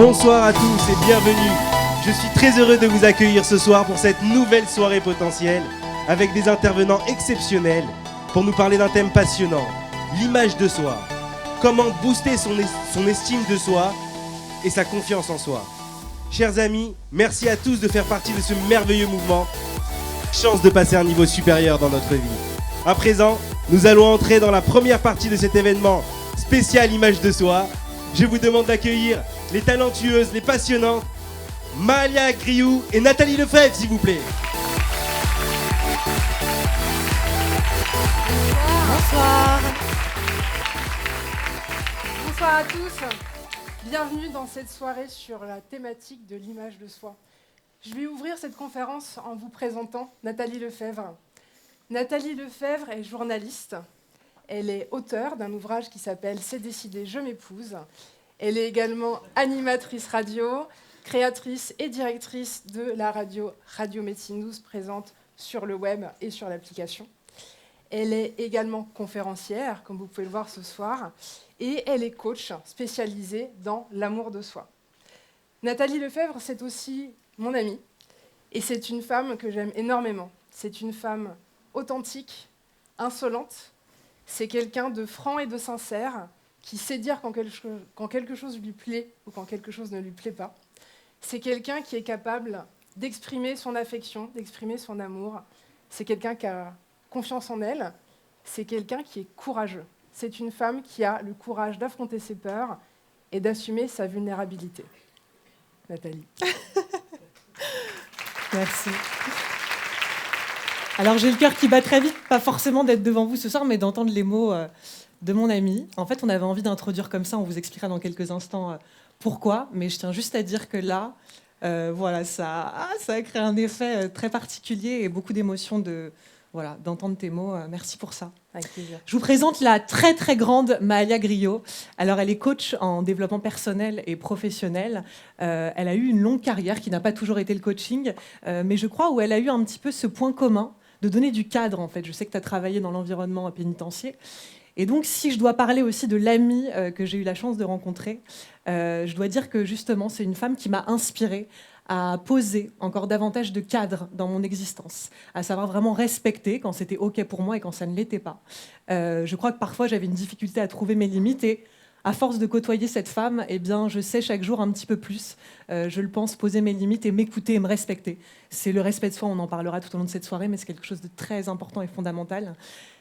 Bonsoir à tous et bienvenue. Je suis très heureux de vous accueillir ce soir pour cette nouvelle soirée potentielle avec des intervenants exceptionnels pour nous parler d'un thème passionnant, l'image de soi. Comment booster son estime de soi et sa confiance en soi. Chers amis, merci à tous de faire partie de ce merveilleux mouvement. Chance de passer à un niveau supérieur dans notre vie. À présent, nous allons entrer dans la première partie de cet événement spécial image de soi. Je vous demande d'accueillir les talentueuses, les passionnantes, Mahalia Griou et Nathalie Lefebvre, s'il vous plaît. Bonsoir. Bonsoir à tous. Bienvenue dans cette soirée sur la thématique de l'image de soi. Je vais ouvrir cette conférence en vous présentant Nathalie Lefebvre. Nathalie Lefebvre est journaliste. Elle est auteure d'un ouvrage qui s'appelle « C'est décidé, je m'épouse ». Elle est également animatrice radio, créatrice et directrice de la radio Radio Médecine 12 présente sur le web et sur l'application. Elle est également conférencière, comme vous pouvez le voir ce soir, et elle est coach spécialisée dans l'amour de soi. Nathalie Lefebvre, c'est aussi mon amie, et c'est une femme que j'aime énormément. C'est une femme authentique, insolente, c'est quelqu'un de franc et de sincère, qui sait dire quand quelque chose lui plaît ou quand quelque chose ne lui plaît pas. C'est quelqu'un qui est capable d'exprimer son affection, d'exprimer son amour. C'est quelqu'un qui a confiance en elle. C'est quelqu'un qui est courageux. C'est une femme qui a le courage d'affronter ses peurs et d'assumer sa vulnérabilité. Nathalie. Merci. Alors j'ai le cœur qui bat très vite, pas forcément d'être devant vous ce soir, mais d'entendre les mots de mon ami. En fait, on avait envie d'introduire comme ça, on vous expliquera dans quelques instants pourquoi, mais je tiens juste à dire que là, voilà, ça a créé un effet très particulier et beaucoup d'émotions d'entendre tes mots. Merci pour ça. Avec plaisir. Je vous présente la très très grande Mahalia Griou. Alors elle est coach en développement personnel et professionnel. Elle a eu une longue carrière qui n'a pas toujours été le coaching, mais je crois où elle a eu un petit peu ce point commun de donner du cadre en fait. Je sais que tu as travaillé dans l'environnement pénitentiaire. Et donc, si je dois parler aussi de l'amie que j'ai eu la chance de rencontrer, je dois dire que justement, c'est une femme qui m'a inspirée à poser encore davantage de cadre dans mon existence, à savoir vraiment respecter quand c'était OK pour moi et quand ça ne l'était pas. Je crois que parfois, j'avais une difficulté à trouver mes limites et à force de côtoyer cette femme, eh bien, je sais chaque jour un petit peu plus, je le pense, poser mes limites et m'écouter et me respecter. C'est le respect de soi, on en parlera tout au long de cette soirée, mais c'est quelque chose de très important et fondamental.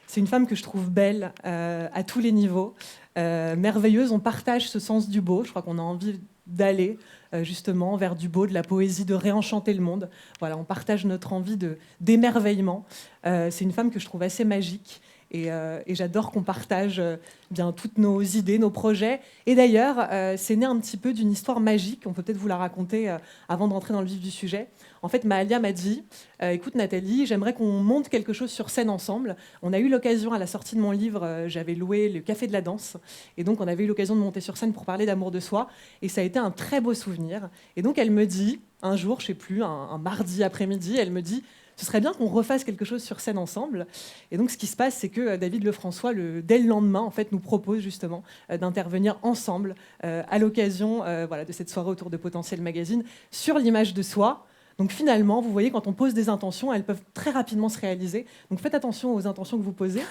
C'est une femme que je trouve belle à tous les niveaux, merveilleuse. On partage ce sens du beau. Je crois qu'on a envie d'aller justement vers du beau, de la poésie, de réenchanter le monde. Voilà, on partage notre envie d'émerveillement. C'est une femme que je trouve assez magique. Et j'adore qu'on partage bien toutes nos idées, nos projets. Et d'ailleurs, c'est né un petit peu d'une histoire magique. On peut peut-être vous la raconter avant de rentrer dans le vif du sujet. En fait, Mahalia m'a dit « Écoute Nathalie, j'aimerais qu'on monte quelque chose sur scène ensemble. » On a eu l'occasion, à la sortie de mon livre, j'avais loué le Café de la Danse. Et donc, on avait eu l'occasion de monter sur scène pour parler d'amour de soi. Et ça a été un très beau souvenir. Et donc, elle me dit, un jour, je ne sais plus, un mardi après-midi, elle me dit « Ce serait bien qu'on refasse quelque chose sur scène ensemble. » Et donc, ce qui se passe, c'est que David Lefrançois, dès le lendemain, en fait, nous propose justement d'intervenir ensemble à l'occasion de cette soirée autour de Potentiel Magazine sur l'image de soi. Donc finalement, vous voyez, quand on pose des intentions, elles peuvent très rapidement se réaliser. Donc faites attention aux intentions que vous posez.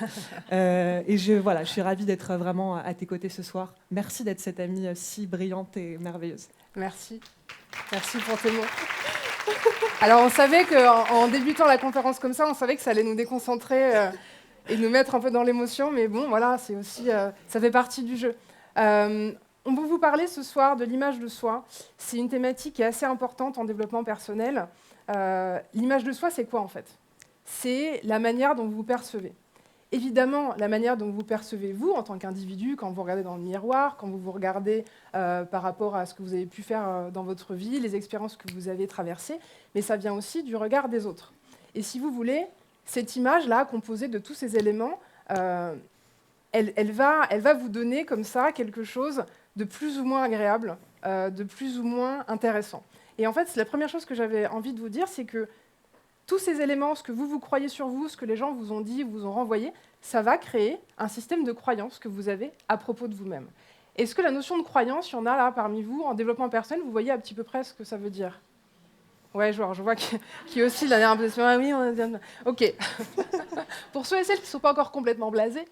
Et je suis ravie d'être vraiment à tes côtés ce soir. Merci d'être cette amie si brillante et merveilleuse. Merci. Merci pour tes mots. Alors, on savait qu'en débutant la conférence comme ça, on savait que ça allait nous déconcentrer et nous mettre un peu dans l'émotion. Mais bon, voilà, c'est aussi, ça fait partie du jeu. On va vous parler ce soir de l'image de soi. C'est une thématique qui est assez importante en développement personnel. L'image de soi, c'est quoi en fait? C'est la manière dont vous vous percevez. Évidemment, la manière dont vous percevez vous en tant qu'individu, quand vous regardez dans le miroir, quand vous vous regardez par rapport à ce que vous avez pu faire dans votre vie, les expériences que vous avez traversées, mais ça vient aussi du regard des autres. Et si vous voulez, cette image-là, composée de tous ces éléments, elle va vous donner comme ça quelque chose de plus ou moins agréable, de plus ou moins intéressant. Et en fait, c'est la première chose que j'avais envie de vous dire, c'est que tous ces éléments, ce que vous croyez sur vous, ce que les gens vous ont dit, vous ont renvoyé, ça va créer un système de croyances que vous avez à propos de vous-même. Est-ce que la notion de croyance, il y en a là parmi vous, en développement personnel, vous voyez un petit peu près ce que ça veut dire? Ouais, genre, je vois qui aussi la dernière impression. Ah oui, ok. Pour ceux et celles qui ne sont pas encore complètement blasés,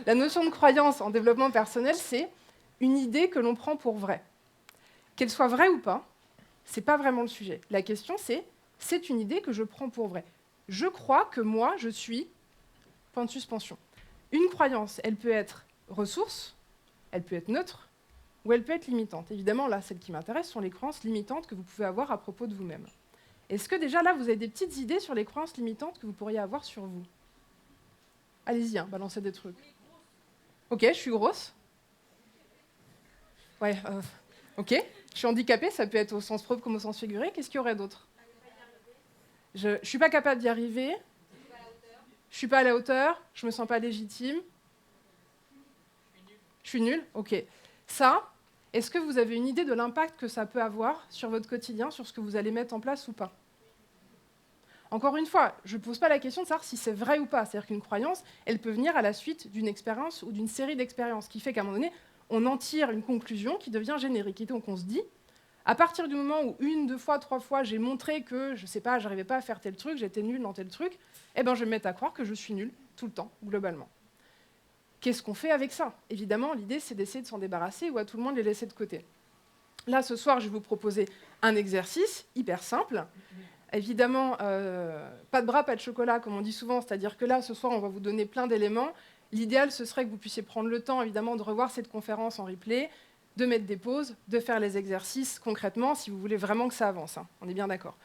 la notion de croyance en développement personnel, c'est une idée que l'on prend pour vraie. Qu'elle soit vraie ou pas, ce n'est pas vraiment le sujet. La question, c'est une idée que je prends pour vraie. Je crois que moi, je suis... Point de suspension. Une croyance, elle peut être ressource, elle peut être neutre, ou elle peut être limitante. Évidemment, là, celles qui m'intéressent sont les croyances limitantes que vous pouvez avoir à propos de vous-même. Est-ce que déjà, là, vous avez des petites idées sur les croyances limitantes que vous pourriez avoir sur vous? Allez-y, balancez des trucs. Ok, je suis grosse. Ouais, ok. Je suis handicapée, ça peut être au sens propre comme au sens figuré. Qu'est-ce qu'il y aurait d'autre? Je ne suis pas capable d'y arriver. Je ne suis pas à la hauteur. Je ne me sens pas légitime. Je suis nulle. Ok. Ça, est-ce que vous avez une idée de l'impact que ça peut avoir sur votre quotidien, sur ce que vous allez mettre en place ou pas? Encore une fois, je ne pose pas la question de savoir si c'est vrai ou pas. C'est-à-dire qu'une croyance, elle peut venir à la suite d'une expérience ou d'une série d'expériences, qui fait qu'à un moment donné, on en tire une conclusion qui devient générique. Et donc on se dit, à partir du moment où 1, 2 fois, 3 fois, j'ai montré que, je ne sais pas, je n'arrivais pas à faire tel truc, j'étais nulle dans tel truc, eh ben, je vais me mettre à croire que je suis nulle tout le temps, globalement. Qu'est-ce qu'on fait avec ça? Évidemment, l'idée, c'est d'essayer de s'en débarrasser ou à tout le monde les laisser de côté. Là, ce soir, je vais vous proposer un exercice hyper simple. Évidemment, pas de bras, pas de chocolat, comme on dit souvent, c'est-à-dire que là, ce soir, on va vous donner plein d'éléments. L'idéal, ce serait que vous puissiez prendre le temps, évidemment, de revoir cette conférence en replay, de mettre des pauses, de faire les exercices concrètement, si vous voulez vraiment que ça avance. On est bien d'accord.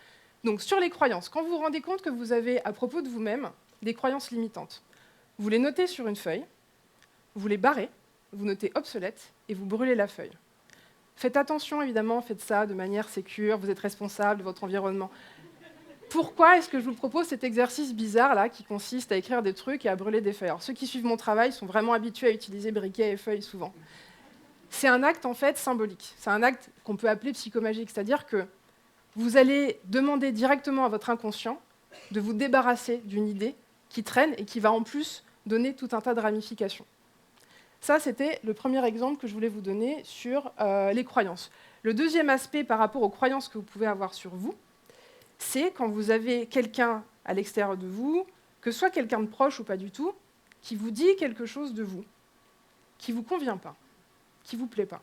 Donc, sur les croyances, quand vous vous rendez compte que vous avez, à propos de vous-même, des croyances limitantes, vous les notez sur une feuille, vous les barrez, vous notez obsolète et vous brûlez la feuille. Faites attention, évidemment, faites ça de manière sécure, vous êtes responsable de votre environnement. Pourquoi est-ce que je vous propose cet exercice bizarre là, qui consiste à écrire des trucs et à brûler des feuilles? Alors, ceux qui suivent mon travail sont vraiment habitués à utiliser briquet et feuilles souvent. C'est un acte en fait symbolique. C'est un acte qu'on peut appeler psychomagique, c'est-à-dire que vous allez demander directement à votre inconscient de vous débarrasser d'une idée qui traîne et qui va en plus donner tout un tas de ramifications. Ça, c'était le premier exemple que je voulais vous donner sur les croyances. Le deuxième aspect par rapport aux croyances que vous pouvez avoir sur vous, c'est quand vous avez quelqu'un à l'extérieur de vous, que ce soit quelqu'un de proche ou pas du tout, qui vous dit quelque chose de vous, qui ne vous convient pas, qui ne vous plaît pas.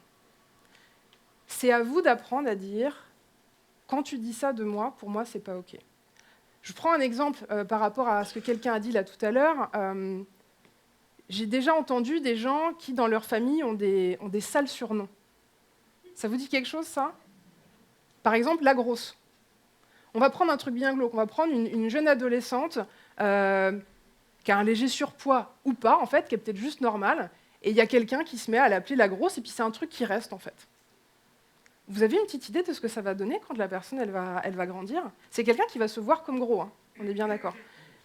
C'est à vous d'apprendre à dire « quand tu dis ça de moi, pour moi, c'est pas OK ». Je prends un exemple par rapport à ce que quelqu'un a dit là tout à l'heure. J'ai déjà entendu des gens qui, dans leur famille, ont des sales surnoms. Ça vous dit quelque chose, ça? Par exemple, la grosse. On va prendre un truc bien glauque. On va prendre une jeune adolescente qui a un léger surpoids ou pas, en fait, qui est peut-être juste normale, et il y a quelqu'un qui se met à l'appeler la grosse, et puis c'est un truc qui reste, en fait. Vous avez une petite idée de ce que ça va donner quand la personne elle va grandir? C'est quelqu'un qui va se voir comme gros, on est bien d'accord.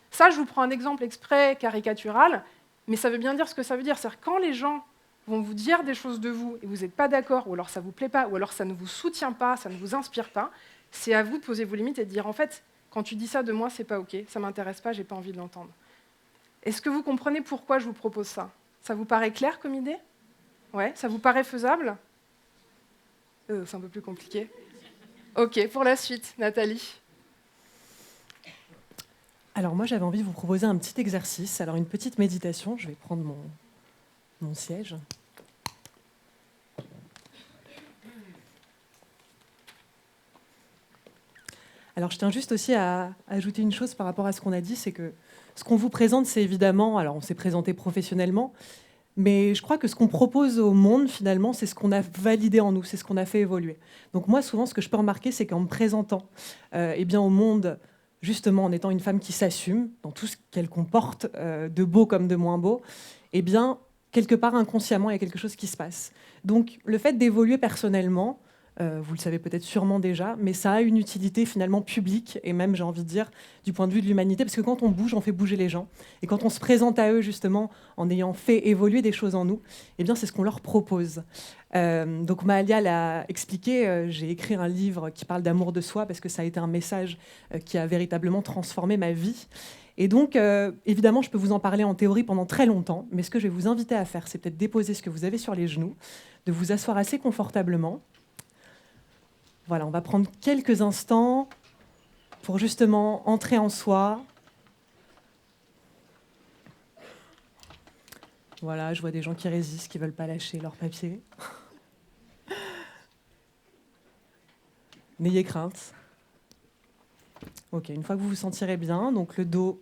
Ça, je vous prends un exemple exprès caricatural, mais ça veut bien dire ce que ça veut dire. C'est-à-dire quand les gens vont vous dire des choses de vous et vous n'êtes pas d'accord, ou alors ça ne vous plaît pas, ou alors ça ne vous soutient pas, ça ne vous inspire pas, c'est à vous de poser vos limites et de dire, en fait, quand tu dis ça de moi, c'est pas OK, ça ne m'intéresse pas, j'ai pas envie de l'entendre. Est-ce que vous comprenez pourquoi je vous propose ça? Ça vous paraît clair comme idée? Ouais, ça vous paraît faisable? C'est un peu plus compliqué. OK, pour la suite, Nathalie. Alors moi, j'avais envie de vous proposer un petit exercice, alors une petite méditation. Je vais prendre mon siège. Alors je tiens juste aussi à ajouter une chose par rapport à ce qu'on a dit, c'est que ce qu'on vous présente, c'est évidemment, alors on s'est présenté professionnellement, mais je crois que ce qu'on propose au monde, finalement, c'est ce qu'on a validé en nous, c'est ce qu'on a fait évoluer. Donc moi, souvent, ce que je peux remarquer, c'est qu'en me présentant au monde, justement en étant une femme qui s'assume dans tout ce qu'elle comporte, de beau comme de moins beau, eh bien, quelque part inconsciemment, il y a quelque chose qui se passe. Donc le fait d'évoluer personnellement, vous le savez peut-être sûrement déjà, mais ça a une utilité finalement publique, et même, j'ai envie de dire, du point de vue de l'humanité, parce que quand on bouge, on fait bouger les gens. Et quand on se présente à eux, justement, en ayant fait évoluer des choses en nous, eh bien, c'est ce qu'on leur propose. Donc Mahalia l'a expliqué, j'ai écrit un livre qui parle d'amour de soi, parce que ça a été un message qui a véritablement transformé ma vie. Et donc, évidemment, je peux vous en parler en théorie pendant très longtemps, mais ce que je vais vous inviter à faire, c'est peut-être déposer ce que vous avez sur les genoux, de vous asseoir assez confortablement. Voilà, on va prendre quelques instants pour justement entrer en soi. Voilà, je vois des gens qui résistent, qui ne veulent pas lâcher leur papier. N'ayez crainte. Ok, une fois que vous vous sentirez bien, donc le dos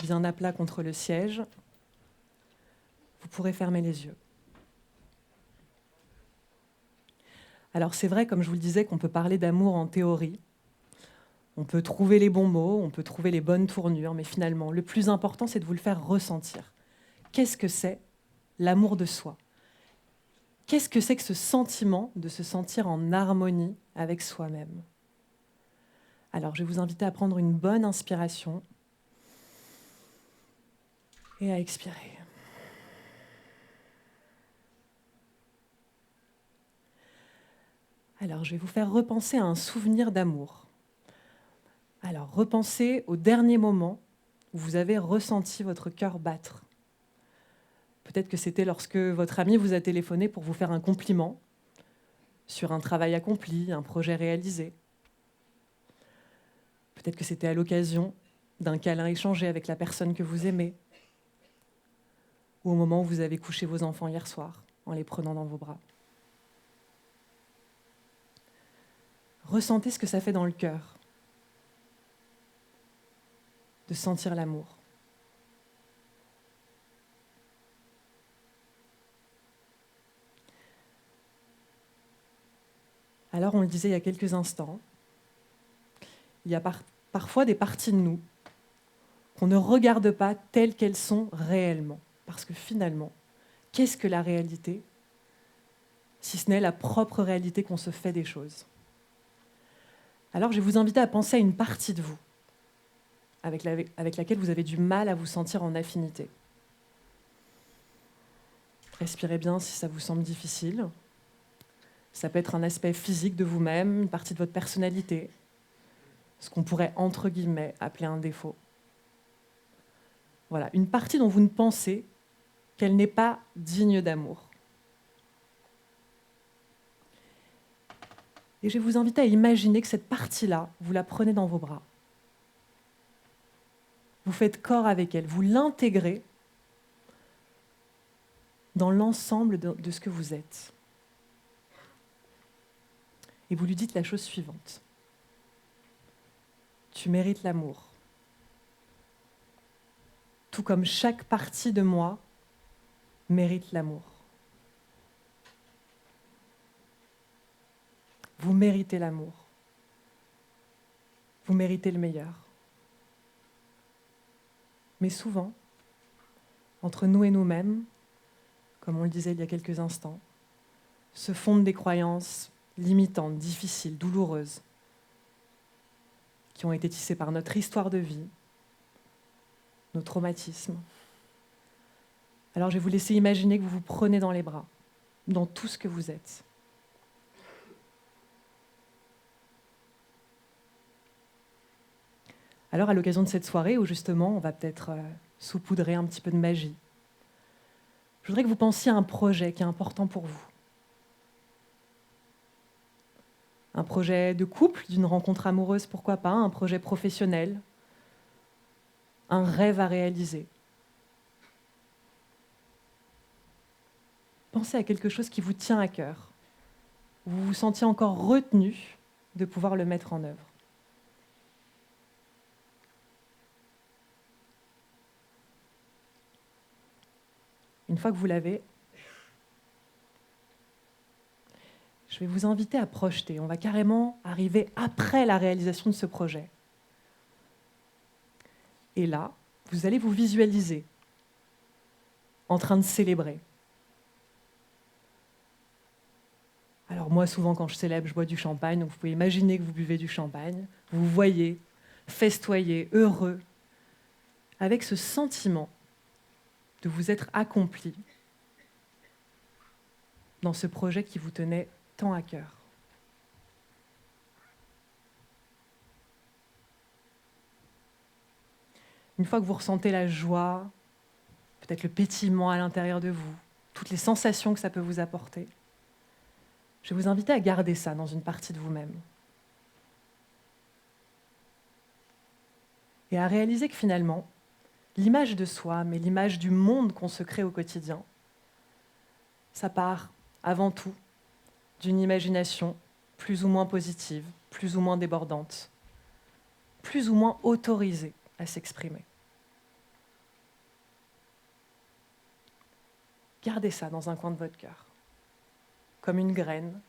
bien à plat contre le siège, vous pourrez fermer les yeux. Alors c'est vrai, comme je vous le disais, qu'on peut parler d'amour en théorie. On peut trouver les bons mots, on peut trouver les bonnes tournures, mais finalement, le plus important, c'est de vous le faire ressentir. Qu'est-ce que c'est l'amour de soi? Qu'est-ce que c'est que ce sentiment de se sentir en harmonie avec soi-même? Alors, je vais vous inviter à prendre une bonne inspiration et à expirer. Alors, je vais vous faire repenser à un souvenir d'amour. Alors, repensez au dernier moment où vous avez ressenti votre cœur battre. Peut-être que c'était lorsque votre ami vous a téléphoné pour vous faire un compliment sur un travail accompli, un projet réalisé. Peut-être que c'était à l'occasion d'un câlin échangé avec la personne que vous aimez, ou au moment où vous avez couché vos enfants hier soir en les prenant dans vos bras. Ressentez ce que ça fait dans le cœur de sentir l'amour. Alors, on le disait il y a quelques instants, il y a parfois des parties de nous qu'on ne regarde pas telles qu'elles sont réellement. Parce que finalement, qu'est-ce que la réalité, si ce n'est la propre réalité qu'on se fait des choses? Alors, je vais vous inviter à penser à une partie de vous avec laquelle vous avez du mal à vous sentir en affinité. Respirez bien si ça vous semble difficile. Ça peut être un aspect physique de vous-même, une partie de votre personnalité, ce qu'on pourrait, entre guillemets, appeler un défaut. Voilà, une partie dont vous ne pensez qu'elle n'est pas digne d'amour. Et je vais vous inviter à imaginer que cette partie-là, vous la prenez dans vos bras. Vous faites corps avec elle, vous l'intégrez dans l'ensemble de ce que vous êtes. Et vous lui dites la chose suivante. Tu mérites l'amour. Tout comme chaque partie de moi mérite l'amour. Vous méritez l'amour. Vous méritez le meilleur. Mais souvent, entre nous et nous-mêmes, comme on le disait il y a quelques instants, se fondent des croyances limitantes, difficiles, douloureuses, qui ont été tissées par notre histoire de vie, nos traumatismes. Alors je vais vous laisser imaginer que vous vous prenez dans les bras, dans tout ce que vous êtes. Alors à l'occasion de cette soirée où justement on va peut-être saupoudrer un petit peu de magie, je voudrais que vous pensiez à un projet qui est important pour vous. Un projet de couple, d'une rencontre amoureuse, pourquoi pas, un projet professionnel, un rêve à réaliser. Pensez à quelque chose qui vous tient à cœur, où vous vous sentiez encore retenu de pouvoir le mettre en œuvre. Une fois que vous l'avez, je vais vous inviter à projeter. On va carrément arriver après la réalisation de ce projet. Et là, vous allez vous visualiser en train de célébrer. Alors moi, souvent, quand je célèbre, je bois du champagne. Donc vous pouvez imaginer que vous buvez du champagne. Vous voyez festoyer, heureux, avec ce sentiment de vous être accompli dans ce projet qui vous tenait tant à cœur. une fois que vous ressentez la joie, peut-être le pétillement à l'intérieur de vous, toutes les sensations que ça peut vous apporter, je vais vous inviter à garder ça dans une partie de vous-même. Et à réaliser que finalement, l'image de soi, mais l'image du monde qu'on se crée au quotidien, ça part avant tout d'une imagination plus ou moins positive, plus ou moins débordante, plus ou moins autorisée à s'exprimer. Gardez ça dans un coin de votre cœur, comme une graine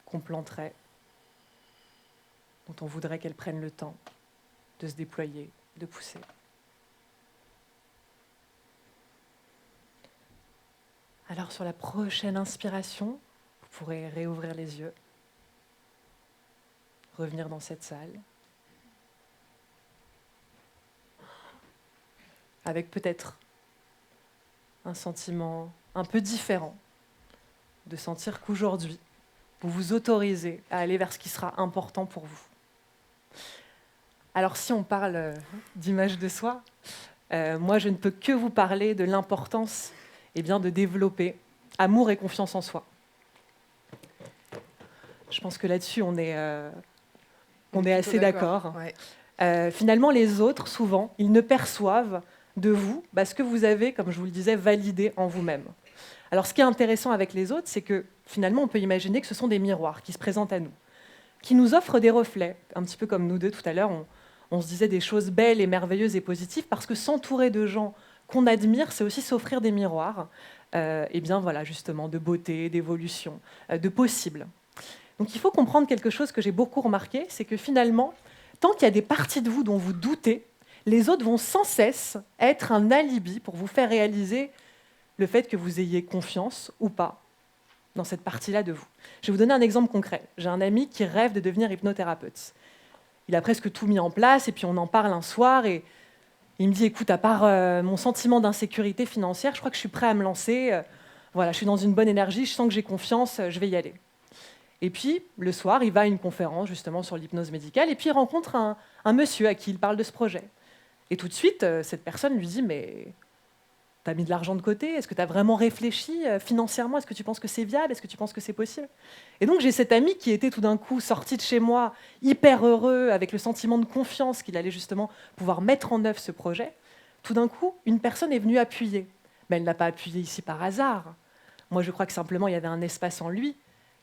qu'on planterait, dont on voudrait qu'elle prenne le temps de se déployer, de pousser. Alors sur la prochaine inspiration, vous pourrez réouvrir les yeux, revenir dans cette salle, avec peut-être un sentiment un peu différent, de sentir qu'aujourd'hui, vous vous autorisez à aller vers ce qui sera important pour vous. Alors si on parle d'image de soi, moi je ne peux que vous parler de l'importance de développer amour et confiance en soi. Je pense que là-dessus, on est assez d'accord. Ouais. Finalement, les autres, souvent, ils ne perçoivent de vous ce que vous avez, comme je vous le disais, validé en vous-même. Alors, ce qui est intéressant avec les autres, c'est que finalement, on peut imaginer que ce sont des miroirs qui se présentent à nous, qui nous offrent des reflets, un petit peu comme nous deux tout à l'heure, on se disait des choses belles et merveilleuses et positives, parce que s'entourer de gens qu'on admire, c'est aussi s'offrir des miroirs, justement, de beauté, d'évolution, de possible. Donc il faut comprendre quelque chose que j'ai beaucoup remarqué, c'est que finalement, tant qu'il y a des parties de vous dont vous doutez, les autres vont sans cesse être un alibi pour vous faire réaliser le fait que vous ayez confiance ou pas dans cette partie-là de vous. Je vais vous donner un exemple concret. J'ai un ami qui rêve de devenir hypnothérapeute. Il a presque tout mis en place, et puis on en parle un soir, et il me dit, écoute, à part mon sentiment d'insécurité financière, je crois que je suis prêt à me lancer. Je suis dans une bonne énergie, je sens que j'ai confiance, je vais y aller. Et puis, le soir, il va à une conférence justement sur l'hypnose médicale, et puis il rencontre un monsieur à qui il parle de ce projet. Et tout de suite, cette personne lui dit, mais tu as mis de l'argent de côté? Est-ce que tu as vraiment réfléchi financièrement? Est-ce que tu penses que c'est viable? Est-ce que tu penses que c'est possible? Et donc, j'ai cet ami qui était tout d'un coup sorti de chez moi, hyper heureux, avec le sentiment de confiance qu'il allait justement pouvoir mettre en œuvre ce projet. Tout d'un coup, une personne est venue appuyer. Mais elle n'a pas appuyé ici par hasard. Moi, je crois que simplement, il y avait un espace en lui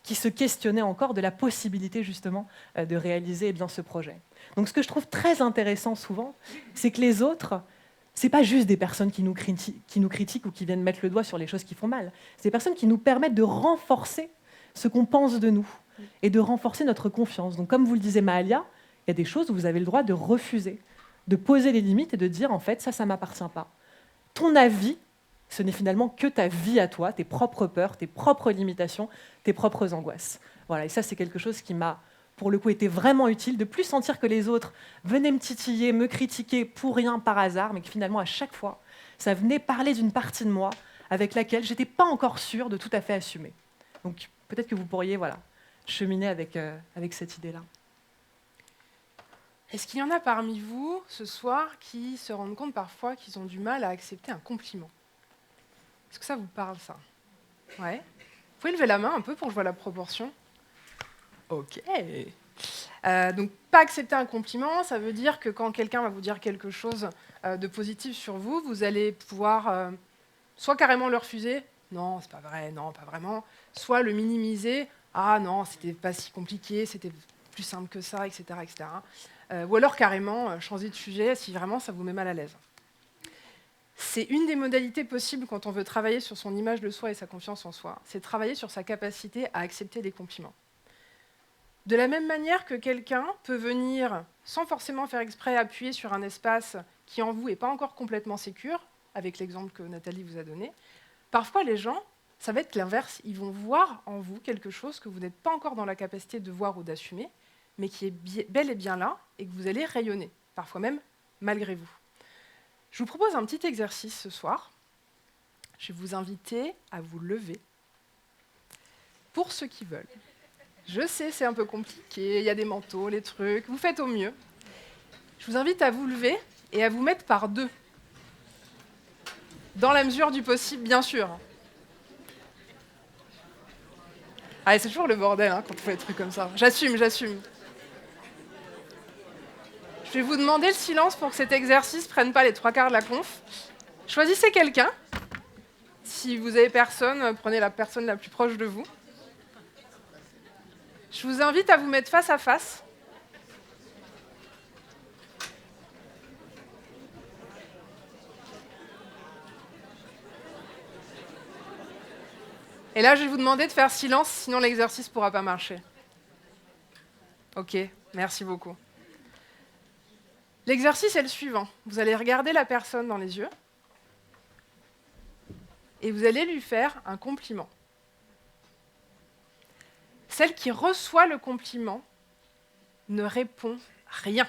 qui se questionnait encore de la possibilité justement de réaliser ce projet. Donc, ce que je trouve très intéressant souvent, c'est que les autres, c'est pas juste des personnes qui nous critiquent ou qui viennent mettre le doigt sur les choses qui font mal. C'est des personnes qui nous permettent de renforcer ce qu'on pense de nous et de renforcer notre confiance. Donc, comme vous le disait Mahalia, il y a des choses où vous avez le droit de refuser, de poser les limites et de dire, en fait, ça m'appartient pas. Ton avis, ce n'est finalement que ta vie à toi, tes propres peurs, tes propres limitations, tes propres angoisses. Voilà, et ça, c'est quelque chose qui m'a, pour le coup, été vraiment utile, de plus sentir que les autres venaient me titiller, me critiquer pour rien, par hasard, mais que finalement, à chaque fois, ça venait parler d'une partie de moi avec laquelle je n'étais pas encore sûre de tout à fait assumer. Donc, peut-être que vous pourriez cheminer avec cette idée-là. Est-ce qu'il y en a parmi vous, ce soir, qui se rendent compte parfois qu'ils ont du mal à accepter un compliment? Est-ce que ça vous parle, ça? Ouais. Vous pouvez lever la main un peu pour que je vois la proportion? Ok. Donc, pas accepter un compliment, ça veut dire que quand quelqu'un va vous dire quelque chose de positif sur vous, vous allez pouvoir soit carrément le refuser, non, c'est pas vrai, non, pas vraiment, soit le minimiser, ah non, c'était pas si compliqué, c'était plus simple que ça, etc. etc. Ou alors carrément changer de sujet si vraiment ça vous met mal à l'aise. C'est une des modalités possibles quand on veut travailler sur son image de soi et sa confiance en soi, c'est travailler sur sa capacité à accepter les compliments. De la même manière que quelqu'un peut venir, sans forcément faire exprès, appuyer sur un espace qui en vous n'est pas encore complètement sécure, avec l'exemple que Nathalie vous a donné, parfois les gens, ça va être l'inverse, ils vont voir en vous quelque chose que vous n'êtes pas encore dans la capacité de voir ou d'assumer, mais qui est bel et bien là, et que vous allez rayonner, parfois même malgré vous. Je vous propose un petit exercice ce soir. Je vais vous inviter à vous lever, pour ceux qui veulent. Je sais, c'est un peu compliqué, il y a des manteaux, les trucs, vous faites au mieux. Je vous invite à vous lever et à vous mettre par deux Dans la mesure du possible, bien sûr. Ah, c'est toujours le bordel quand on fait des trucs comme ça. J'assume. Je vais vous demander le silence pour que cet exercice ne prenne pas les 3/4 de la conf. Choisissez quelqu'un. Si vous avez personne, prenez la personne la plus proche de vous. Je vous invite à vous mettre face à face. Et là, je vais vous demander de faire silence, sinon l'exercice ne pourra pas marcher. Ok, merci beaucoup. L'exercice est le suivant. Vous allez regarder la personne dans les yeux et vous allez lui faire un compliment. Celle qui reçoit le compliment ne répond rien.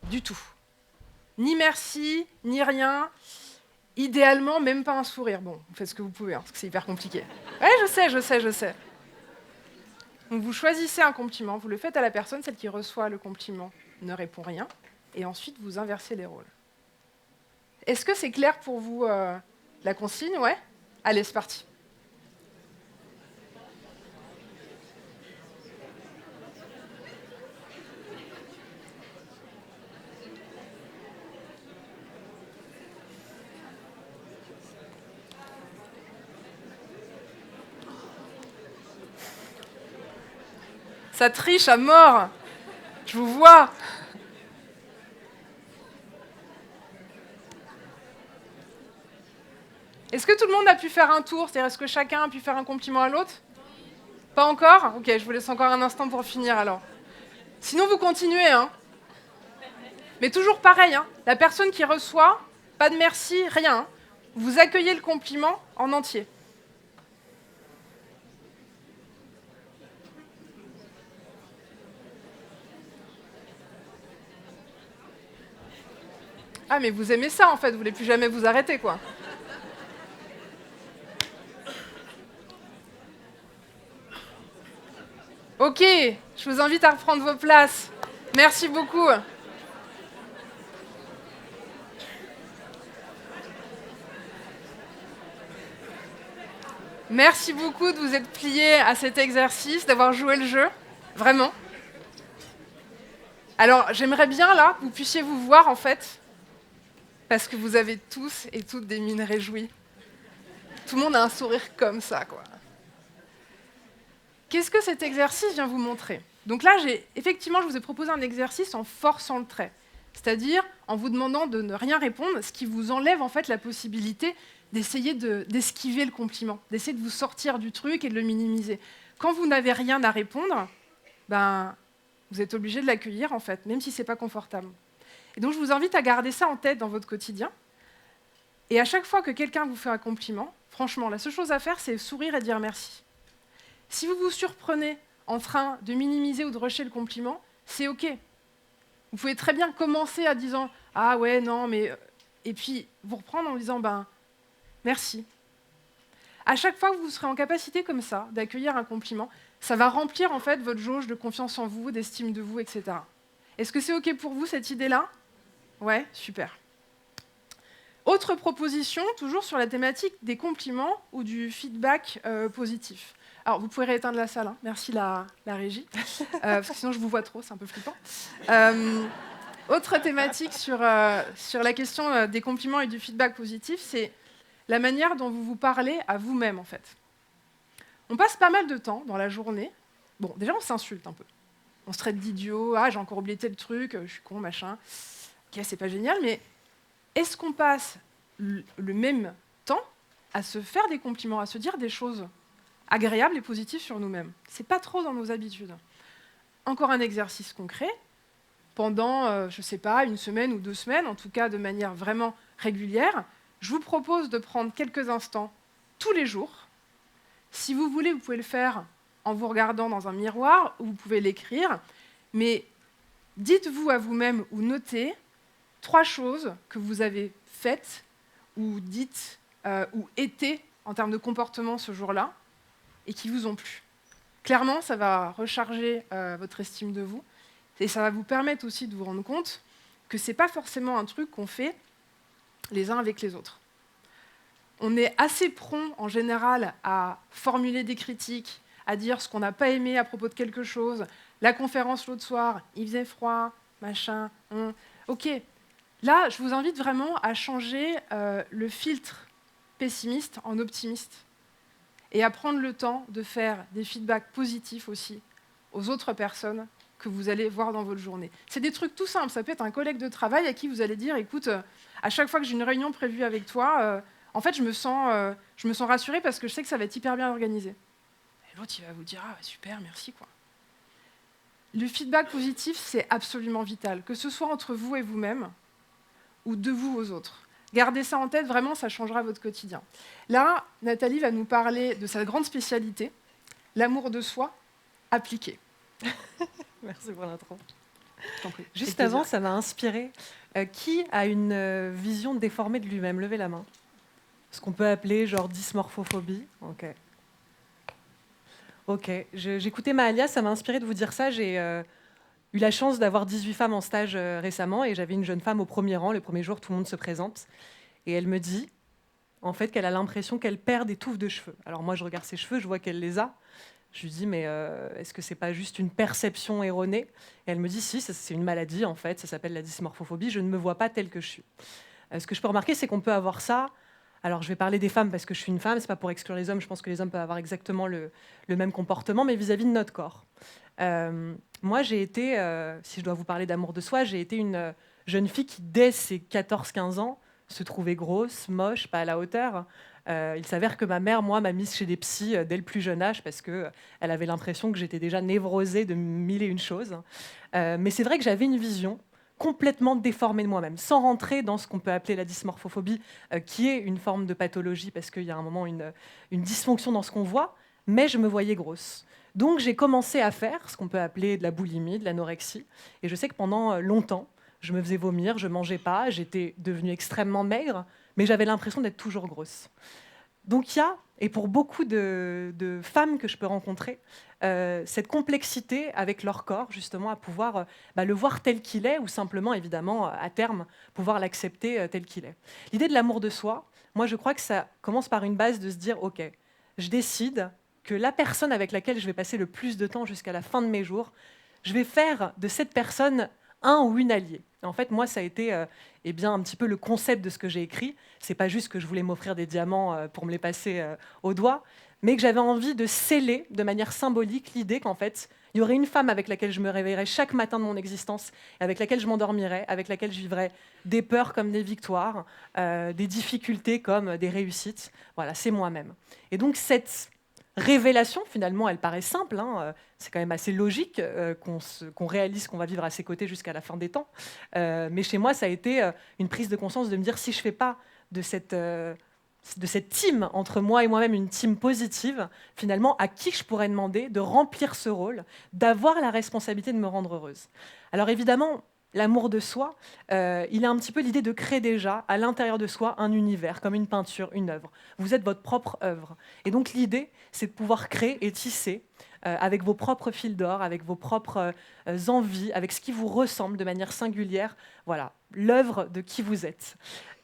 Du tout. Ni merci, ni rien. Idéalement, même pas un sourire. Bon, vous faites ce que vous pouvez, parce que c'est hyper compliqué. Ouais, je sais. Donc vous choisissez un compliment, vous le faites à la personne, celle qui reçoit le compliment ne répond rien, et ensuite vous inversez les rôles. Est-ce que c'est clair pour vous, la consigne? Ouais? Allez, c'est parti. Ça triche à mort. Je vous vois. Est-ce que tout le monde a pu faire un tour? C'est-à-dire, est-ce que chacun a pu faire un compliment à l'autre? Pas encore? Ok, je vous laisse encore un instant pour finir alors. Sinon, vous continuez, hein. Mais toujours pareil, hein. La personne qui reçoit, pas de merci, rien. Hein. Vous accueillez le compliment en entier. Ah, mais vous aimez ça, en fait. Vous voulez plus jamais vous arrêter, quoi. Ok, je vous invite à reprendre vos places. Merci beaucoup. Merci beaucoup de vous être pliés à cet exercice, d'avoir joué le jeu. Vraiment. Alors, j'aimerais bien, là, que vous puissiez vous voir, en fait, parce que vous avez tous et toutes des mines réjouies. Tout le monde a un sourire comme ça, quoi. Qu'est-ce que cet exercice vient vous montrer? Donc là, effectivement, je vous ai proposé un exercice en forçant le trait, c'est-à-dire en vous demandant de ne rien répondre, ce qui vous enlève en fait la possibilité d'essayer d'esquiver le compliment, d'essayer de vous sortir du truc et de le minimiser. Quand vous n'avez rien à répondre, ben, vous êtes obligé de l'accueillir en fait, même si ce n'est pas confortable. Et donc je vous invite à garder ça en tête dans votre quotidien. Et à chaque fois que quelqu'un vous fait un compliment, franchement, la seule chose à faire, c'est sourire et dire merci. Si vous vous surprenez en train de minimiser ou de rusher le compliment, c'est OK. Vous pouvez très bien commencer en disant « Ah ouais, non, mais... » Et puis vous reprendre en disant « Merci ». À chaque fois que vous serez en capacité comme ça d'accueillir un compliment, ça va remplir en fait votre jauge de confiance en vous, d'estime de vous, etc. Est-ce que c'est OK pour vous, cette idée-là? Ouais, super. Autre proposition, toujours sur la thématique des compliments ou du feedback positif. Alors, vous pouvez rééteindre la salle, hein. Merci la régie, parce que sinon je vous vois trop, c'est un peu flippant. Autre thématique sur la question des compliments et du feedback positif, c'est la manière dont vous vous parlez à vous-même, en fait. On passe pas mal de temps dans la journée. Bon, déjà, on s'insulte un peu. On se traite d'idiot, ah, j'ai encore oublié tel truc, je suis con, machin. Ok, c'est pas génial, mais est-ce qu'on passe le même temps à se faire des compliments, à se dire des choses agréables et positives sur nous-mêmes? C'est pas trop dans nos habitudes. Encore un exercice concret. Pendant, je sais pas, une semaine ou 2 semaines, en tout cas de manière vraiment régulière, je vous propose de prendre quelques instants tous les jours. Si vous voulez, vous pouvez le faire en vous regardant dans un miroir ou vous pouvez l'écrire, mais dites-vous à vous-même ou notez 3 choses que vous avez faites ou dites ou été en termes de comportement ce jour-là et qui vous ont plu. Clairement, ça va recharger votre estime de vous et ça va vous permettre aussi de vous rendre compte que ce n'est pas forcément un truc qu'on fait les uns avec les autres. On est assez prompt, en général, à formuler des critiques, à dire ce qu'on n'a pas aimé à propos de quelque chose. La conférence l'autre soir, il faisait froid, machin. Ok. Là, je vous invite vraiment à changer le filtre pessimiste en optimiste et à prendre le temps de faire des feedbacks positifs aussi aux autres personnes que vous allez voir dans votre journée. C'est des trucs tout simples. Ça peut être un collègue de travail à qui vous allez dire « Écoute, à chaque fois que j'ai une réunion prévue avec toi, en fait, je me sens rassurée parce que je sais que ça va être hyper bien organisé. » Et l'autre, il va vous dire « Ah, super, merci. » quoi. Le feedback positif, c'est absolument vital, que ce soit entre vous et vous-même ou de vous aux autres. Gardez ça en tête, vraiment, ça changera votre quotidien. Là, Nathalie va nous parler de sa grande spécialité, l'amour de soi appliqué. Merci pour l'intro. Je t'en prie. Juste Avec avant, plaisir. ça m'a inspiré. Qui a une vision déformée de lui-même? Levez la main. Ce qu'on peut appeler genre dysmorphophobie. Ok. J'écoutais Mahalia, ça m'a inspiré de vous dire ça. J'ai eu la chance d'avoir 18 femmes en stage récemment et j'avais une jeune femme au premier rang. Le premier jour, tout le monde se présente. Et elle me dit, en fait, qu'elle a l'impression qu'elle perd des touffes de cheveux. Alors moi, je regarde ses cheveux, je vois qu'elle les a. Je lui dis, mais est-ce que c'est pas juste une perception erronée? Et elle me dit, si, c'est une maladie, en fait, ça s'appelle la dysmorphophobie, je ne me vois pas telle que je suis. Ce que je peux remarquer, c'est qu'on peut avoir ça. Alors, je vais parler des femmes parce que je suis une femme, c'est pas pour exclure les hommes, je pense que les hommes peuvent avoir exactement le même comportement, mais vis-à-vis de notre corps. Moi, j'ai été, si je dois vous parler d'amour de soi, j'ai été une jeune fille qui, dès ses 14-15 ans, se trouvait grosse, moche, pas à la hauteur. Il s'avère que ma mère, moi, m'a mise chez des psys dès le plus jeune âge parce qu'elle avait l'impression que j'étais déjà névrosée de mille et une choses. Mais c'est vrai que j'avais une vision complètement déformée de moi-même, sans rentrer dans ce qu'on peut appeler la dysmorphophobie, qui est une forme de pathologie parce qu'il y a un moment une dysfonction dans ce qu'on voit, mais je me voyais grosse. Donc j'ai commencé à faire ce qu'on peut appeler de la boulimie, de l'anorexie. Et je sais que pendant longtemps, je me faisais vomir, je ne mangeais pas, j'étais devenue extrêmement maigre, mais j'avais l'impression d'être toujours grosse. Donc il y a, et pour beaucoup de femmes que je peux rencontrer, cette complexité avec leur corps, justement, à pouvoir le voir tel qu'il est, ou simplement, évidemment, à terme, pouvoir l'accepter tel qu'il est. L'idée de l'amour de soi, moi je crois que ça commence par une base de se dire, ok, je décide que la personne avec laquelle je vais passer le plus de temps jusqu'à la fin de mes jours, je vais faire de cette personne un ou une alliée. En fait, moi, ça a été un petit peu le concept de ce que j'ai écrit. C'est pas juste que je voulais m'offrir des diamants pour me les passer au doigt, mais que j'avais envie de sceller de manière symbolique l'idée qu'en fait, il y aurait une femme avec laquelle je me réveillerais chaque matin de mon existence, avec laquelle je m'endormirais, avec laquelle je vivrais des peurs comme des victoires, des difficultés comme des réussites. Voilà, c'est moi-même. Et donc, cette révélation, finalement, elle paraît simple, c'est quand même assez logique qu'on réalise qu'on va vivre à ses côtés jusqu'à la fin des temps. Mais chez moi, ça a été une prise de conscience de me dire, si je ne fais pas de cette team entre moi et moi-même, une team positive, finalement, à qui je pourrais demander de remplir ce rôle, d'avoir la responsabilité de me rendre heureuse. Alors évidemment, l'amour de soi, il a un petit peu l'idée de créer déjà à l'intérieur de soi un univers, comme une peinture, une œuvre. Vous êtes votre propre œuvre. Et donc l'idée, c'est de pouvoir créer et tisser avec vos propres fils d'or, avec vos propres envies, avec ce qui vous ressemble de manière singulière. Voilà, l'œuvre de qui vous êtes.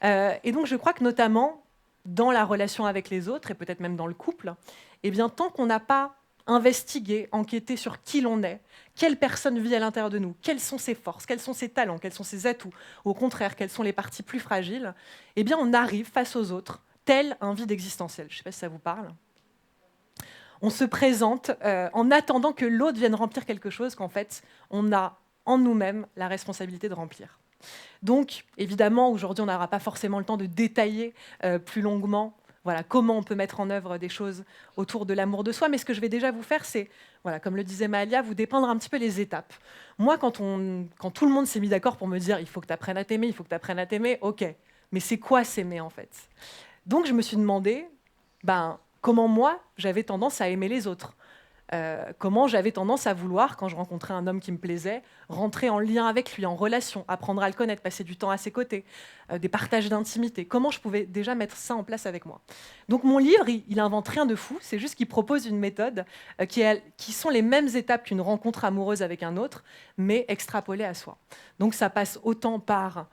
Et donc je crois que notamment dans la relation avec les autres, et peut-être même dans le couple, eh bien, tant qu'on n'a pas investiguer, enquêter sur qui l'on est, quelle personne vit à l'intérieur de nous, quelles sont ses forces, quels sont ses talents, quels sont ses atouts, ou au contraire, quelles sont les parties plus fragiles, eh bien, on arrive face aux autres, tel un vide existentiel. Je ne sais pas si ça vous parle. On se présente en attendant que l'autre vienne remplir quelque chose qu'en fait, on a en nous-mêmes la responsabilité de remplir. Donc, évidemment, aujourd'hui, on n'aura pas forcément le temps de détailler plus longuement comment on peut mettre en œuvre des choses autour de l'amour de soi. Mais ce que je vais déjà vous faire, c'est, comme le disait Mahalia, vous dépeindre un petit peu les étapes. Moi, quand tout le monde s'est mis d'accord pour me dire « il faut que tu apprennes à t'aimer, il faut que tu apprennes à t'aimer », ok, mais c'est quoi s'aimer en fait? Donc, je me suis demandé comment moi, j'avais tendance à aimer les autres. Comment j'avais tendance à vouloir, quand je rencontrais un homme qui me plaisait, rentrer en lien avec lui, en relation, apprendre à le connaître, passer du temps à ses côtés, des partages d'intimité. Comment je pouvais déjà mettre ça en place avec moi? Donc mon livre, il invente rien de fou, c'est juste qu'il propose une méthode qui sont les mêmes étapes qu'une rencontre amoureuse avec un autre, mais extrapolée à soi. Donc ça passe autant par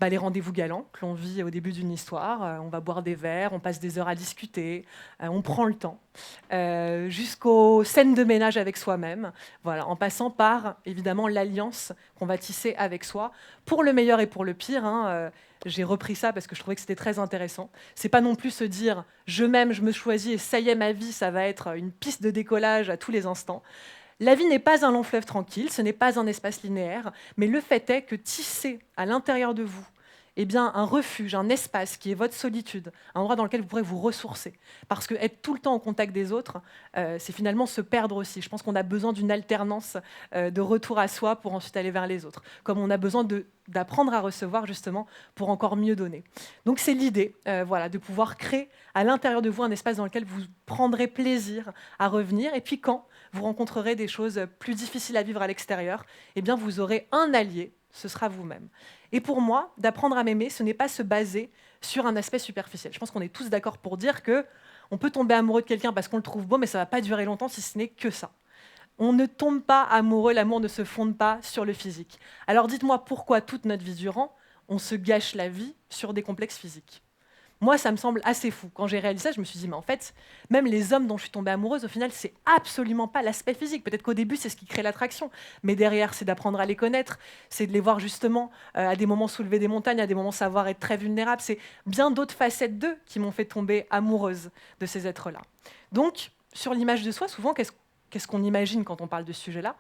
les rendez-vous galants que l'on vit au début d'une histoire. On va boire des verres, on passe des heures à discuter, on prend le temps, jusqu'aux scènes de ménage avec soi-même, voilà, en passant par, évidemment, l'alliance qu'on va tisser avec soi, pour le meilleur et pour le pire. J'ai repris ça parce que je trouvais que c'était très intéressant. C'est pas non plus se dire « je m'aime, je me choisis et ça y est, ma vie, ça va être une piste de décollage à tous les instants ». La vie n'est pas un long fleuve tranquille, ce n'est pas un espace linéaire, mais le fait est que tisser à l'intérieur de vous un refuge, un espace qui est votre solitude, un endroit dans lequel vous pourrez vous ressourcer. Parce que être tout le temps au contact des autres, c'est finalement se perdre aussi. Je pense qu'on a besoin d'une alternance de retour à soi pour ensuite aller vers les autres. Comme on a besoin d'apprendre à recevoir justement pour encore mieux donner. Donc c'est l'idée de pouvoir créer à l'intérieur de vous un espace dans lequel vous prendrez plaisir à revenir. Et puis quand vous rencontrerez des choses plus difficiles à vivre à l'extérieur, vous aurez un allié, ce sera vous-même. Et pour moi, d'apprendre à m'aimer, ce n'est pas se baser sur un aspect superficiel. Je pense qu'on est tous d'accord pour dire qu'on peut tomber amoureux de quelqu'un parce qu'on le trouve beau, mais ça ne va pas durer longtemps si ce n'est que ça. On ne tombe pas amoureux, l'amour ne se fonde pas sur le physique. Alors dites-moi pourquoi toute notre vie durant, on se gâche la vie sur des complexes physiques. Moi, ça me semble assez fou. Quand j'ai réalisé ça, je me suis dit, mais en fait, même les hommes dont je suis tombée amoureuse, au final, c'est absolument pas l'aspect physique. Peut-être qu'au début, c'est ce qui crée l'attraction. Mais derrière, c'est d'apprendre à les connaître, c'est de les voir justement à des moments soulever des montagnes, à des moments savoir être très vulnérables. C'est bien d'autres facettes d'eux qui m'ont fait tomber amoureuse de ces êtres-là. Donc, sur l'image de soi, souvent, qu'est-ce qu'on imagine quand on parle de ce sujet-là ?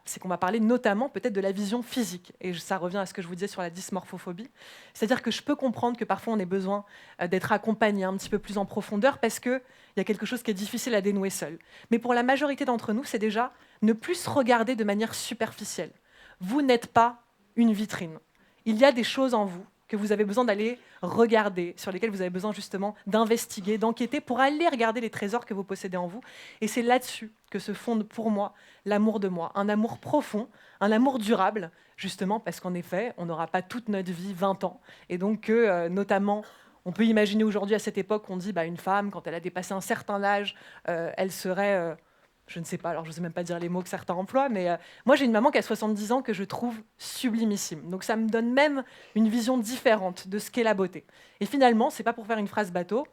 C'est qu'on va parler notamment peut-être de la vision physique. Et ça revient à ce que je vous disais sur la dysmorphophobie. C'est-à-dire que je peux comprendre que parfois on ait besoin d'être accompagné un petit peu plus en profondeur parce qu'il y a quelque chose qui est difficile à dénouer seul. Mais pour la majorité d'entre nous, c'est déjà ne plus se regarder de manière superficielle. Vous n'êtes pas une vitrine. Il y a des choses en vous que vous avez besoin d'aller regarder, sur lesquelles vous avez besoin justement d'investiguer, d'enquêter pour aller regarder les trésors que vous possédez en vous. Et c'est là-dessus que se fonde pour moi l'amour de moi, un amour profond, un amour durable, justement parce qu'en effet, on n'aura pas toute notre vie 20 ans. Et donc, notamment, on peut imaginer aujourd'hui à cette époque qu'on dit une femme, quand elle a dépassé un certain âge, elle serait... je ne sais pas, alors je ne sais même pas dire les mots que certains emploient, mais moi j'ai une maman qui a 70 ans que je trouve sublimissime. Donc ça me donne même une vision différente de ce qu'est la beauté. Et finalement, c'est pas pour faire une phrase bateau,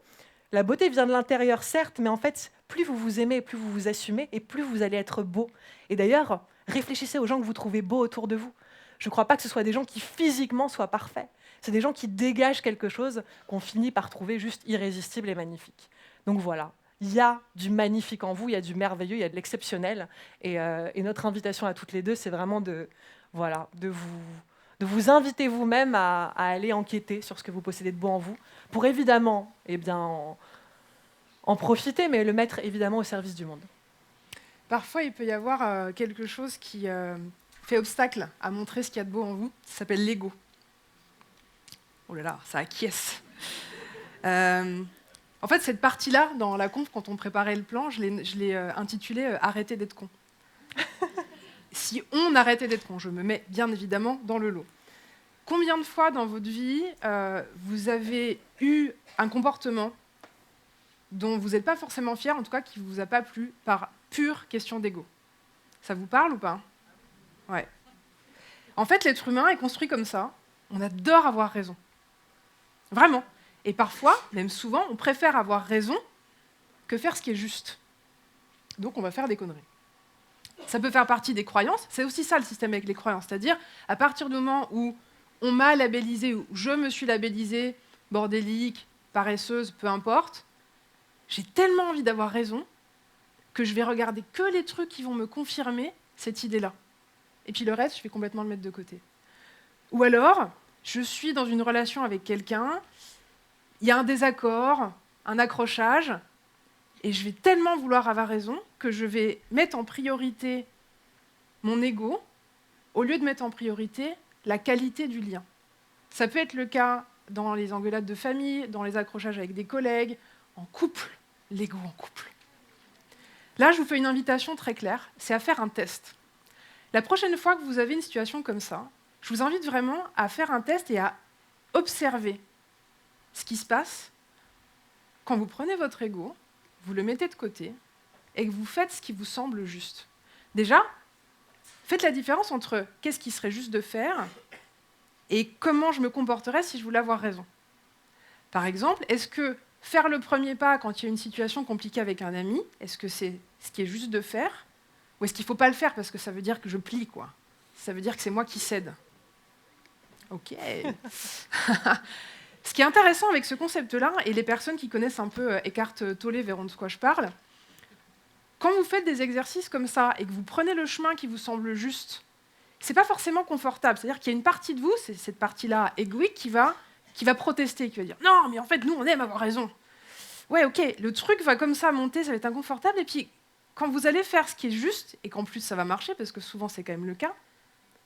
la beauté vient de l'intérieur certes, mais en fait, plus vous vous aimez, plus vous vous assumez, et plus vous allez être beau. Et d'ailleurs, réfléchissez aux gens que vous trouvez beaux autour de vous. Je ne crois pas que ce soit des gens qui physiquement soient parfaits. C'est des gens qui dégagent quelque chose qu'on finit par trouver juste irrésistible et magnifique. Donc voilà. Il y a du magnifique en vous, il y a du merveilleux, il y a de l'exceptionnel. Et notre invitation à toutes les deux, c'est vraiment de vous inviter vous-même à aller enquêter sur ce que vous possédez de beau en vous, pour évidemment en profiter, mais le mettre évidemment au service du monde. Parfois, il peut y avoir quelque chose qui fait obstacle à montrer ce qu'il y a de beau en vous. Ça s'appelle l'ego. Oh là là, ça acquiesce. En fait, cette partie-là, dans la conf, quand on préparait le plan, je l'ai intitulée « Arrêtez d'être con ». Si on arrêtait d'être con, je me mets bien évidemment dans le lot. Combien de fois dans votre vie, vous avez eu un comportement dont vous n'êtes pas forcément fier, en tout cas qui ne vous a pas plu, par pure question d'ego ? Ça vous parle ou pas ? Ouais. En fait, l'être humain est construit comme ça. On adore avoir raison. Vraiment. Et parfois, même souvent, on préfère avoir raison que faire ce qui est juste. Donc on va faire des conneries. Ça peut faire partie des croyances. C'est aussi ça le système avec les croyances. C'est-à-dire, à partir du moment où on m'a labellisé, ou je me suis labellisée, bordélique, paresseuse, peu importe, j'ai tellement envie d'avoir raison que je vais regarder que les trucs qui vont me confirmer cette idée-là. Et puis le reste, je vais complètement le mettre de côté. Ou alors, je suis dans une relation avec quelqu'un, il y a un désaccord, un accrochage, et je vais tellement vouloir avoir raison que je vais mettre en priorité mon ego au lieu de mettre en priorité la qualité du lien. Ça peut être le cas dans les engueulades de famille, dans les accrochages avec des collègues, en couple, l'ego en couple. Là, je vous fais une invitation très claire, c'est à faire un test. La prochaine fois que vous avez une situation comme ça, je vous invite vraiment à faire un test et à observer ce qui se passe quand vous prenez votre ego, vous le mettez de côté et que vous faites ce qui vous semble juste. Déjà, faites la différence entre qu'est-ce qui serait juste de faire et comment je me comporterais si je voulais avoir raison. Par exemple, est-ce que faire le premier pas quand il y a une situation compliquée avec un ami, est-ce que c'est ce qui est juste de faire, ou est-ce qu'il ne faut pas le faire parce que ça veut dire que je plie, quoi. Ça veut dire que c'est moi qui cède. Ok. Ce qui est intéressant avec ce concept-là, et les personnes qui connaissent un peu Eckhart Tolle verront de quoi je parle, quand vous faites des exercices comme ça et que vous prenez le chemin qui vous semble juste, c'est pas forcément confortable. C'est-à-dire qu'il y a une partie de vous, c'est cette partie-là égoïque, qui va protester, qui va dire « Non, mais en fait, nous, on aime avoir raison. » Ouais, ok, le truc va comme ça monter, ça va être inconfortable, et puis quand vous allez faire ce qui est juste, et qu'en plus ça va marcher, parce que souvent c'est quand même le cas,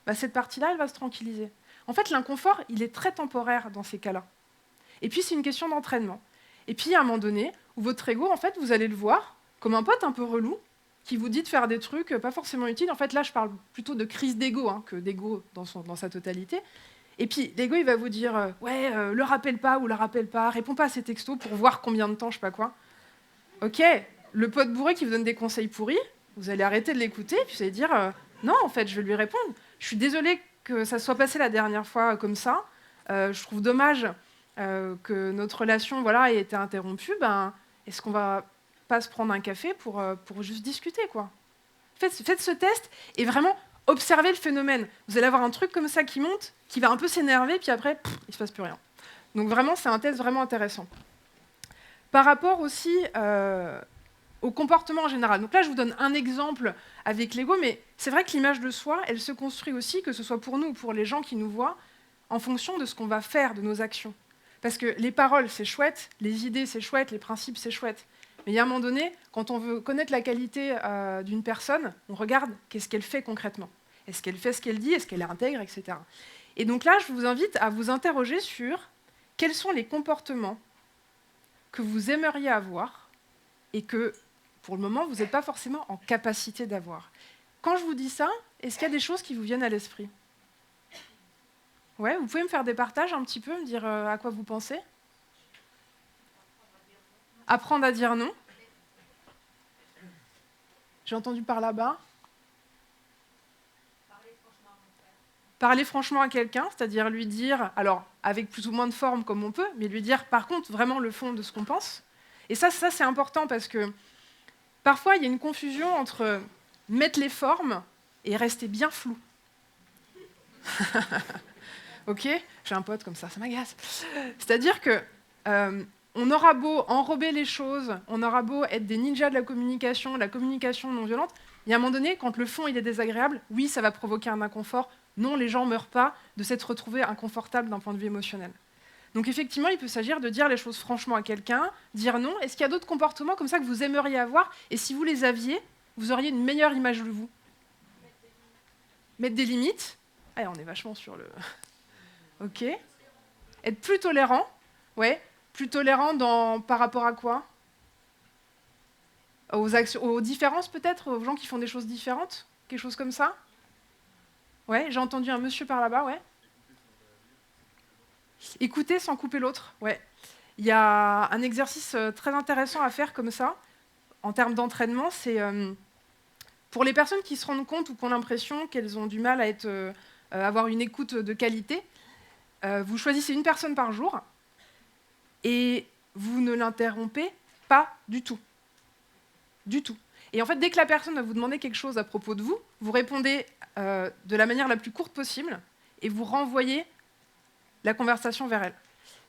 bah, cette partie-là, elle va se tranquilliser. En fait, l'inconfort, il est très temporaire dans ces cas-là. Et puis, c'est une question d'entraînement. Et puis, à un moment donné, où votre ego, en fait, vous allez le voir comme un pote un peu relou, qui vous dit de faire des trucs pas forcément utiles. En fait, là, je parle plutôt de crise d'ego, que d'ego dans sa totalité. Et puis, l'ego, il va vous dire ouais, le rappelle pas ou la rappelle pas, réponds pas à ces textos pour voir combien de temps, je sais pas quoi. Ok, le pote bourré qui vous donne des conseils pourris, vous allez arrêter de l'écouter, puis vous allez dire non, en fait, je vais lui répondre. Je suis désolée que ça soit passé la dernière fois comme ça. Je trouve dommage que notre relation ait été interrompue. Est-ce qu'on va pas se prendre un café pour juste discuter, quoi. Faites ce test et vraiment observez le phénomène. Vous allez avoir un truc comme ça qui monte, qui va un peu s'énerver, puis après, il ne se passe plus rien. Donc vraiment, c'est un test vraiment intéressant. Par rapport aussi au comportement en général. Donc là, je vous donne un exemple avec l'ego, mais c'est vrai que l'image de soi, elle se construit aussi, que ce soit pour nous ou pour les gens qui nous voient, en fonction de ce qu'on va faire, de nos actions. Parce que les paroles, c'est chouette, les idées, c'est chouette, les principes, c'est chouette. Mais il y a un moment donné, quand on veut connaître la qualité d'une personne, on regarde qu'est-ce qu'elle fait concrètement. Est-ce qu'elle fait ce qu'elle dit, est-ce qu'elle est intègre, etc. Et donc là, je vous invite à vous interroger sur quels sont les comportements que vous aimeriez avoir et que, pour le moment, vous n'êtes pas forcément en capacité d'avoir. Quand je vous dis ça, est-ce qu'il y a des choses qui vous viennent à l'esprit ? Ouais, vous pouvez me faire des partages un petit peu, me dire à quoi vous pensez ? Apprendre à dire non. J'ai entendu par là-bas. Parler franchement à quelqu'un, c'est-à-dire lui dire, alors avec plus ou moins de forme comme on peut, mais lui dire par contre vraiment le fond de ce qu'on pense. Et ça c'est important parce que parfois il y a une confusion entre mettre les formes et rester bien flou. Ok ? J'ai un pote comme ça m'agace. C'est-à-dire que on aura beau enrober les choses, on aura beau être des ninjas de la communication non violente, il y a un moment donné, quand le fond il est désagréable, oui, ça va provoquer un inconfort. Non, les gens ne meurent pas de s'être retrouvés inconfortables d'un point de vue émotionnel. Donc effectivement, il peut s'agir de dire les choses franchement à quelqu'un, dire non. Est-ce qu'il y a d'autres comportements comme ça que vous aimeriez avoir ? Et si vous les aviez, vous auriez une meilleure image de vous ? Mettre des limites. Ah, on est vachement sur le... Ok. Être plus tolérant. Ouais. Plus tolérant par rapport à quoi ? Aux différences peut-être ? Aux gens qui font des choses différentes ? Quelque chose comme ça ? Ouais, j'ai entendu un monsieur par là-bas, ouais. Écouter sans couper l'autre, ouais. Il y a un exercice très intéressant à faire comme ça, en termes d'entraînement, c'est pour les personnes qui se rendent compte ou qui ont l'impression qu'elles ont du mal à avoir une écoute de qualité, vous choisissez une personne par jour et vous ne l'interrompez pas du tout. Du tout. Et en fait, dès que la personne va vous demander quelque chose à propos de vous, vous répondez de la manière la plus courte possible et vous renvoyez la conversation vers elle.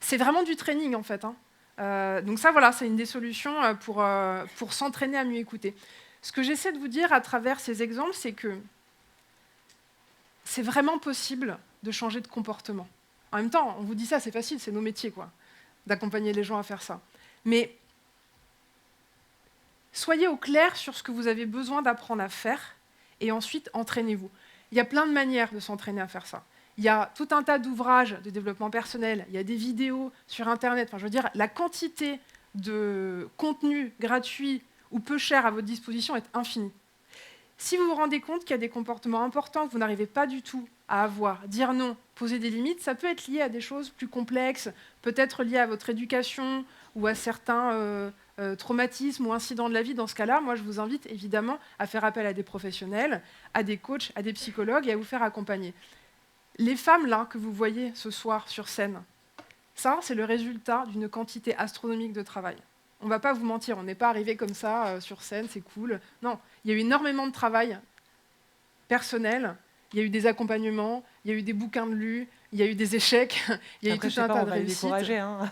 C'est vraiment du training, en fait. Donc ça, voilà, c'est une des solutions pour s'entraîner à mieux écouter. Ce que j'essaie de vous dire à travers ces exemples, c'est que c'est vraiment possible de changer de comportement. En même temps, on vous dit ça, c'est facile, c'est nos métiers, quoi, d'accompagner les gens à faire ça. Mais soyez au clair sur ce que vous avez besoin d'apprendre à faire et ensuite entraînez-vous. Il y a plein de manières de s'entraîner à faire ça. Il y a tout un tas d'ouvrages de développement personnel, il y a des vidéos sur Internet. Enfin, je veux dire, la quantité de contenu gratuit ou peu cher à votre disposition est infinie. Si vous vous rendez compte qu'il y a des comportements importants que vous n'arrivez pas du tout à avoir, dire non, poser des limites, ça peut être lié à des choses plus complexes, peut-être lié à votre éducation ou à certains traumatismes ou incidents de la vie. Dans ce cas-là, moi, je vous invite évidemment à faire appel à des professionnels, à des coachs, à des psychologues et à vous faire accompagner. Les femmes là que vous voyez ce soir sur scène, ça, c'est le résultat d'une quantité astronomique de travail. On ne va pas vous mentir, on n'est pas arrivé comme ça sur scène, c'est cool. Non, il y a eu énormément de travail personnel, il y a eu des accompagnements, il y a eu des bouquins de lus, il y a eu des échecs, il y a eu tout un tas de réussites. Hein.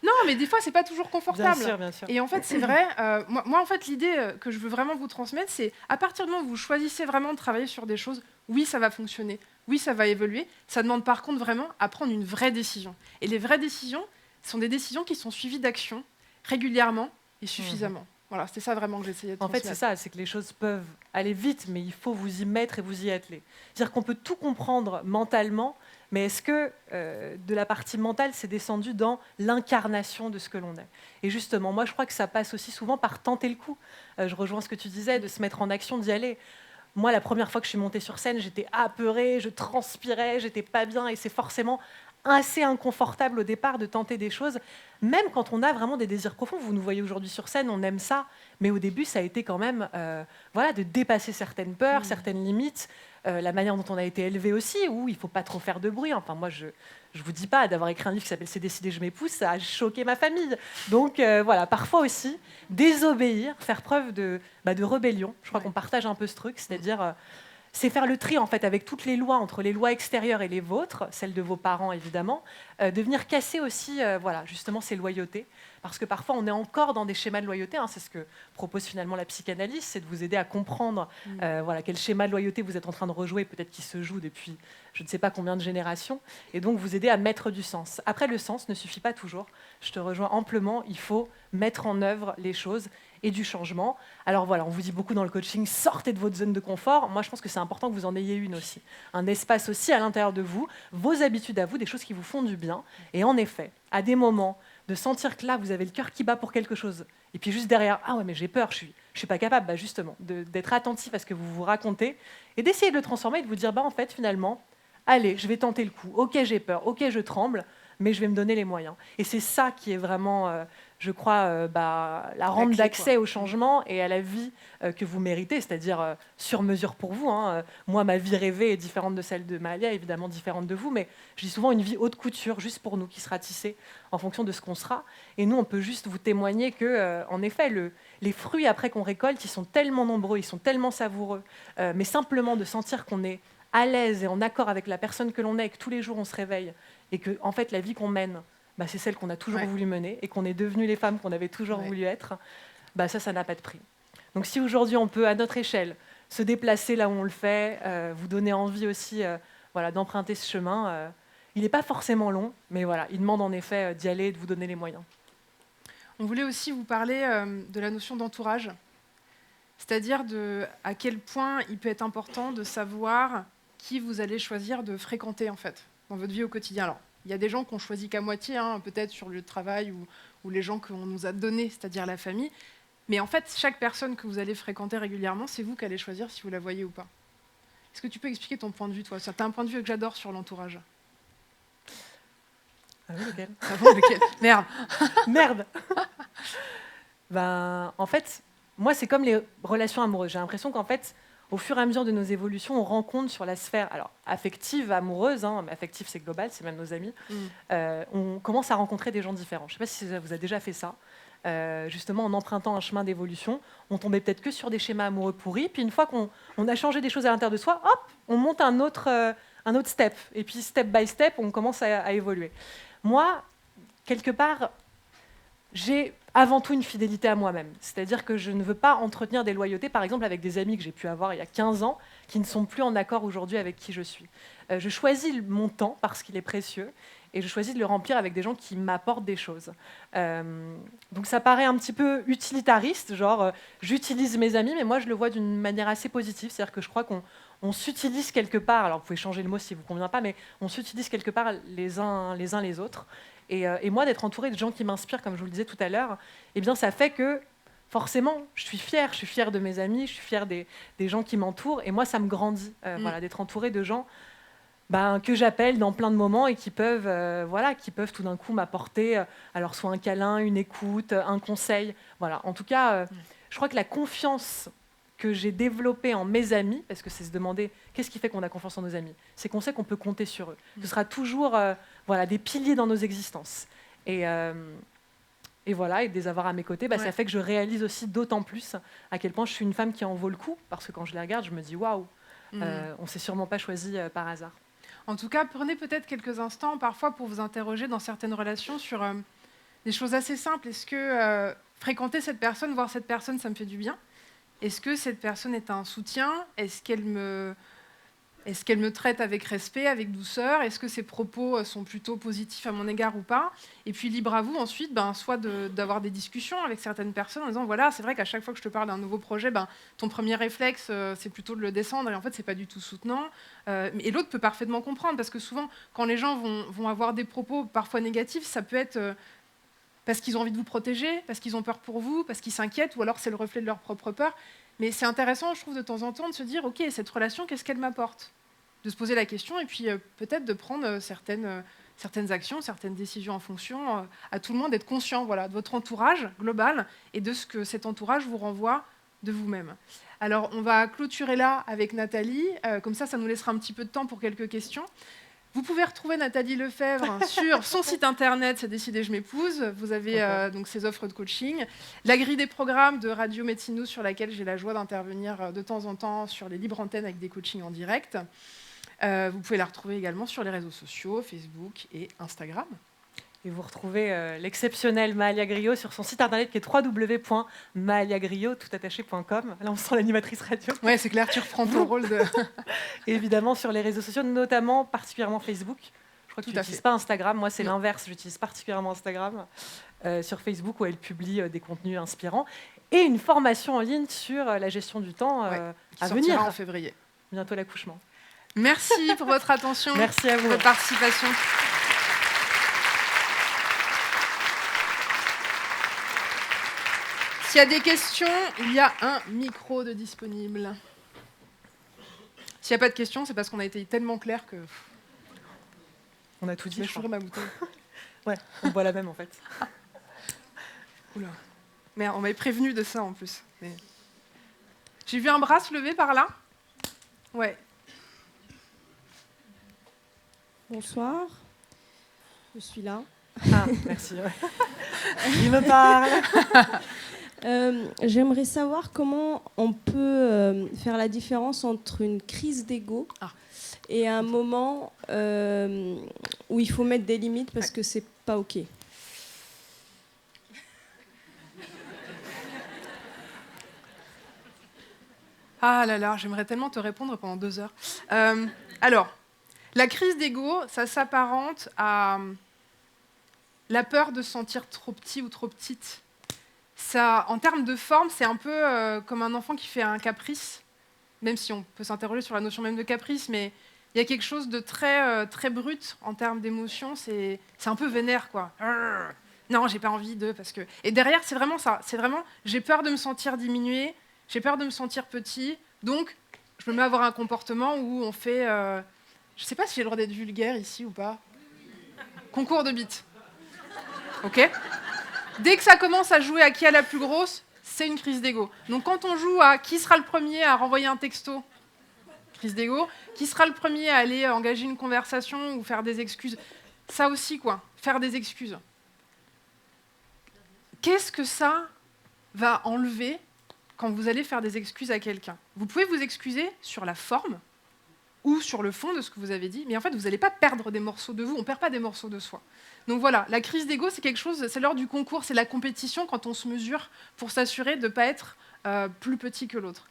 Non, mais des fois, c'est pas toujours confortable. Bien sûr, bien sûr. Et en fait, c'est vrai. Moi, en fait, l'idée que je veux vraiment vous transmettre, c'est à partir du moment où vous choisissez vraiment de travailler sur des choses, oui, ça va fonctionner, oui, ça va évoluer. Ça demande par contre vraiment à prendre une vraie décision. Et les vraies décisions sont des décisions qui sont suivies d'actions régulièrement et suffisamment. Voilà, c'était ça vraiment que j'essayais de transmettre. En fait, c'est ça, c'est que les choses peuvent aller vite, mais il faut vous y mettre et vous y atteler. C'est-à-dire qu'on peut tout comprendre mentalement, mais est-ce que de la partie mentale, c'est descendu dans l'incarnation de ce que l'on est? Et justement, moi, je crois que ça passe aussi souvent par tenter le coup. Je rejoins ce que tu disais, de se mettre en action, d'y aller. Moi, la première fois que je suis montée sur scène, j'étais apeurée, je transpirais, j'étais pas bien, et c'est forcément assez inconfortable au départ de tenter des choses, même quand on a vraiment des désirs profonds. Vous nous voyez aujourd'hui sur scène, on aime ça, mais au début, ça a été quand même de dépasser certaines peurs, certaines limites, la manière dont on a été élevé aussi, où il ne faut pas trop faire de bruit. Enfin, moi, je ne vous dis pas d'avoir écrit un livre qui s'appelle « C'est décidé, je m'épouse », ça a choqué ma famille. Donc parfois aussi, désobéir, faire preuve de rébellion. Je crois qu'on partage un peu ce truc, c'est-à-dire... c'est faire le tri en fait avec toutes les lois, entre les lois extérieures et les vôtres, celles de vos parents évidemment, de venir casser aussi justement ces loyautés, parce que parfois on est encore dans des schémas de loyauté, c'est ce que propose finalement la psychanalyse, c'est de vous aider à comprendre quel schéma de loyauté vous êtes en train de rejouer, peut-être qui se joue depuis je ne sais pas combien de générations, et donc vous aider à mettre du sens. Après, le sens ne suffit pas toujours, je te rejoins amplement, il faut mettre en œuvre les choses et du changement. Alors voilà, on vous dit beaucoup dans le coaching, sortez de votre zone de confort. Moi, je pense que c'est important que vous en ayez une aussi. Un espace aussi à l'intérieur de vous, vos habitudes à vous, des choses qui vous font du bien. Et en effet, à des moments, de sentir que là, vous avez le cœur qui bat pour quelque chose. Et puis juste derrière, ah ouais, mais j'ai peur, je suis pas capable, justement, d'être attentif à ce que vous vous racontez et d'essayer de le transformer et de vous dire, en fait, finalement, allez, je vais tenter le coup. Ok, j'ai peur, ok, je tremble, mais je vais me donner les moyens. Et c'est ça qui est vraiment, je crois, la rampe d'accès au changement et à la vie que vous méritez, c'est-à-dire sur mesure pour vous. Moi, ma vie rêvée est différente de celle de Mahalia, évidemment différente de vous, mais je dis souvent une vie haute couture, juste pour nous, qui sera tissée en fonction de ce qu'on sera. Et nous, on peut juste vous témoigner que, en effet, les fruits après qu'on récolte, ils sont tellement nombreux, ils sont tellement savoureux, mais simplement de sentir qu'on est à l'aise et en accord avec la personne que l'on est, et que tous les jours on se réveille, et que en fait la vie qu'on mène, c'est celle qu'on a toujours voulu mener, et qu'on est devenues les femmes qu'on avait toujours voulu être, ça n'a pas de prix. Donc si aujourd'hui on peut, à notre échelle, se déplacer là où on le fait, vous donner envie aussi d'emprunter ce chemin, il n'est pas forcément long, mais il demande en effet d'y aller et de vous donner les moyens. On voulait aussi vous parler de la notion d'entourage, c'est-à-dire à quel point il peut être important de savoir qui vous allez choisir de fréquenter en fait dans votre vie au quotidien. Alors, il y a des gens qu'on choisit qu'à moitié, peut-être sur le lieu de travail ou les gens qu'on nous a donnés, c'est-à-dire la famille. Mais en fait, chaque personne que vous allez fréquenter régulièrement, c'est vous qui allez choisir si vous la voyez ou pas. Est-ce que tu peux expliquer ton point de vue, toi? Tu as un point de vue que j'adore sur l'entourage. Ah oui, lequel? Ah bon, lequel? Merde. Merde. En fait, moi, c'est comme les relations amoureuses. J'ai l'impression qu'en fait, au fur et à mesure de nos évolutions, on rencontre sur la sphère affective, amoureuse, mais affective c'est global, c'est même nos amis, on commence à rencontrer des gens différents. Je ne sais pas si ça vous a déjà fait ça, justement en empruntant un chemin d'évolution, on tombait peut-être que sur des schémas amoureux pourris, puis une fois qu'on a changé des choses à l'intérieur de soi, hop, on monte un autre step, et puis step by step, on commence à évoluer. Moi, quelque part, j'ai avant tout une fidélité à moi-même. C'est-à-dire que je ne veux pas entretenir des loyautés, par exemple, avec des amis que j'ai pu avoir il y a 15 ans, qui ne sont plus en accord aujourd'hui avec qui je suis. Je choisis mon temps parce qu'il est précieux, et je choisis de le remplir avec des gens qui m'apportent des choses. Donc ça paraît un petit peu utilitariste, genre j'utilise mes amis, mais moi je le vois d'une manière assez positive. C'est-à-dire que je crois qu'on s'utilise quelque part, alors vous pouvez changer le mot si vous ne convient pas, mais on s'utilise quelque part les uns les autres. Et moi, d'être entourée de gens qui m'inspirent, comme je vous le disais tout à l'heure, ça fait que, forcément, je suis fière de mes amis, je suis fière des gens qui m'entourent, et moi, ça me grandit, d'être entourée de gens que j'appelle dans plein de moments et qui peuvent tout d'un coup m'apporter, alors soit un câlin, une écoute, un conseil. En tout cas, je crois que la confiance que j'ai développé en mes amis, parce que c'est se demander qu'est-ce qui fait qu'on a confiance en nos amis, c'est qu'on sait qu'on peut compter sur eux. Ce sera toujours des piliers dans nos existences. Et voilà, et de les avoir à mes côtés, ça fait que je réalise aussi d'autant plus à quel point je suis une femme qui en vaut le coup, parce que quand je les regarde, je me dis waouh, on s'est sûrement pas choisi par hasard. En tout cas, prenez peut-être quelques instants parfois pour vous interroger dans certaines relations sur des choses assez simples. Est-ce que fréquenter cette personne, voir cette personne, ça me fait du bien ? Est-ce que cette personne est un soutien ? Est-ce qu'elle me traite avec respect, avec douceur ? Est-ce que ses propos sont plutôt positifs à mon égard ou pas ? Et puis libre à vous ensuite, soit d'avoir des discussions avec certaines personnes en disant voilà, c'est vrai qu'à chaque fois que je te parle d'un nouveau projet, ton premier réflexe, c'est plutôt de le descendre et en fait, c'est pas du tout soutenant. Et l'autre peut parfaitement comprendre parce que souvent, quand les gens vont avoir des propos parfois négatifs, ça peut être parce qu'ils ont envie de vous protéger, parce qu'ils ont peur pour vous, parce qu'ils s'inquiètent, ou alors c'est le reflet de leur propre peur. Mais c'est intéressant, je trouve, de temps en temps, de se dire, OK, cette relation, qu'est-ce qu'elle m'apporte ? De se poser la question et puis peut-être de prendre certaines actions, certaines décisions en fonction, à tout le monde, d'être conscient de votre entourage global et de ce que cet entourage vous renvoie de vous-même. Alors, on va clôturer là avec Nathalie. Comme ça nous laissera un petit peu de temps pour quelques questions. Vous pouvez retrouver Nathalie Lefebvre sur son site internet, c'est Décidé, je m'épouse. Vous avez donc ses offres de coaching. La grille des programmes de Radio Médecine Nous, sur laquelle j'ai la joie d'intervenir de temps en temps sur les libres antennes avec des coachings en direct. Vous pouvez la retrouver également sur les réseaux sociaux, Facebook et Instagram. Et vous retrouvez l'exceptionnelle Mahalia Griot sur son site internet qui est www.mahaliagriot.com. Là, on sent l'animatrice radio. Ouais, c'est clair, tu reprends ton rôle de... Et évidemment, sur les réseaux sociaux, notamment particulièrement Facebook. Je crois que tu n'utilises pas Instagram. Moi, c'est l'inverse. J'utilise particulièrement Instagram. Sur Facebook, où elle publie des contenus inspirants. Et une formation en ligne sur la gestion du temps qui à venir. En février. Bientôt l'accouchement. Merci pour votre attention. Merci à vous. Votre participation. S'il y a des questions, il y a un micro de disponible. S'il n'y a pas de questions, c'est parce qu'on a été tellement clair que... On a tout dit. Je ma bouteille. Ouais, on boit la même en fait. Oula. Merde, on m'avait prévenu de ça en plus. Mais... J'ai vu un bras se lever par là. Ouais. Bonsoir. Je suis là. Ah, merci. Il me parle. J'aimerais savoir comment on peut faire la différence entre une crise d'ego et un moment où il faut mettre des limites parce que c'est pas OK. Ah là là, j'aimerais tellement te répondre pendant 2 heures. Alors, la crise d'ego, ça s'apparente à la peur de se sentir trop petit ou trop petite. Ça, en termes de forme, c'est un peu comme un enfant qui fait un caprice, même si on peut s'interroger sur la notion même de caprice, mais il y a quelque chose de très, très brut en termes d'émotion, c'est un peu vénère, quoi. Non, j'ai pas envie de, parce que... Et derrière, c'est vraiment ça, c'est vraiment, j'ai peur de me sentir diminué, j'ai peur de me sentir petit, donc je me mets à avoir un comportement où on fait... je sais pas si j'ai le droit d'être vulgaire ici ou pas. Concours de bites. OK ? Dès que ça commence à jouer à qui a la plus grosse, c'est une crise d'ego. Donc quand on joue à qui sera le premier à renvoyer un texto, crise d'ego, qui sera le premier à aller engager une conversation ou faire des excuses, ça aussi, quoi, faire des excuses. Qu'est-ce que ça va enlever quand vous allez faire des excuses à quelqu'un ? Vous pouvez vous excuser sur la forme ou sur le fond de ce que vous avez dit, mais en fait, vous n'allez pas perdre des morceaux de vous, on ne perd pas des morceaux de soi. Donc voilà, la crise d'ego, c'est quelque chose, c'est l'heure du concours, c'est la compétition quand on se mesure pour s'assurer de ne pas être plus petit que l'autre.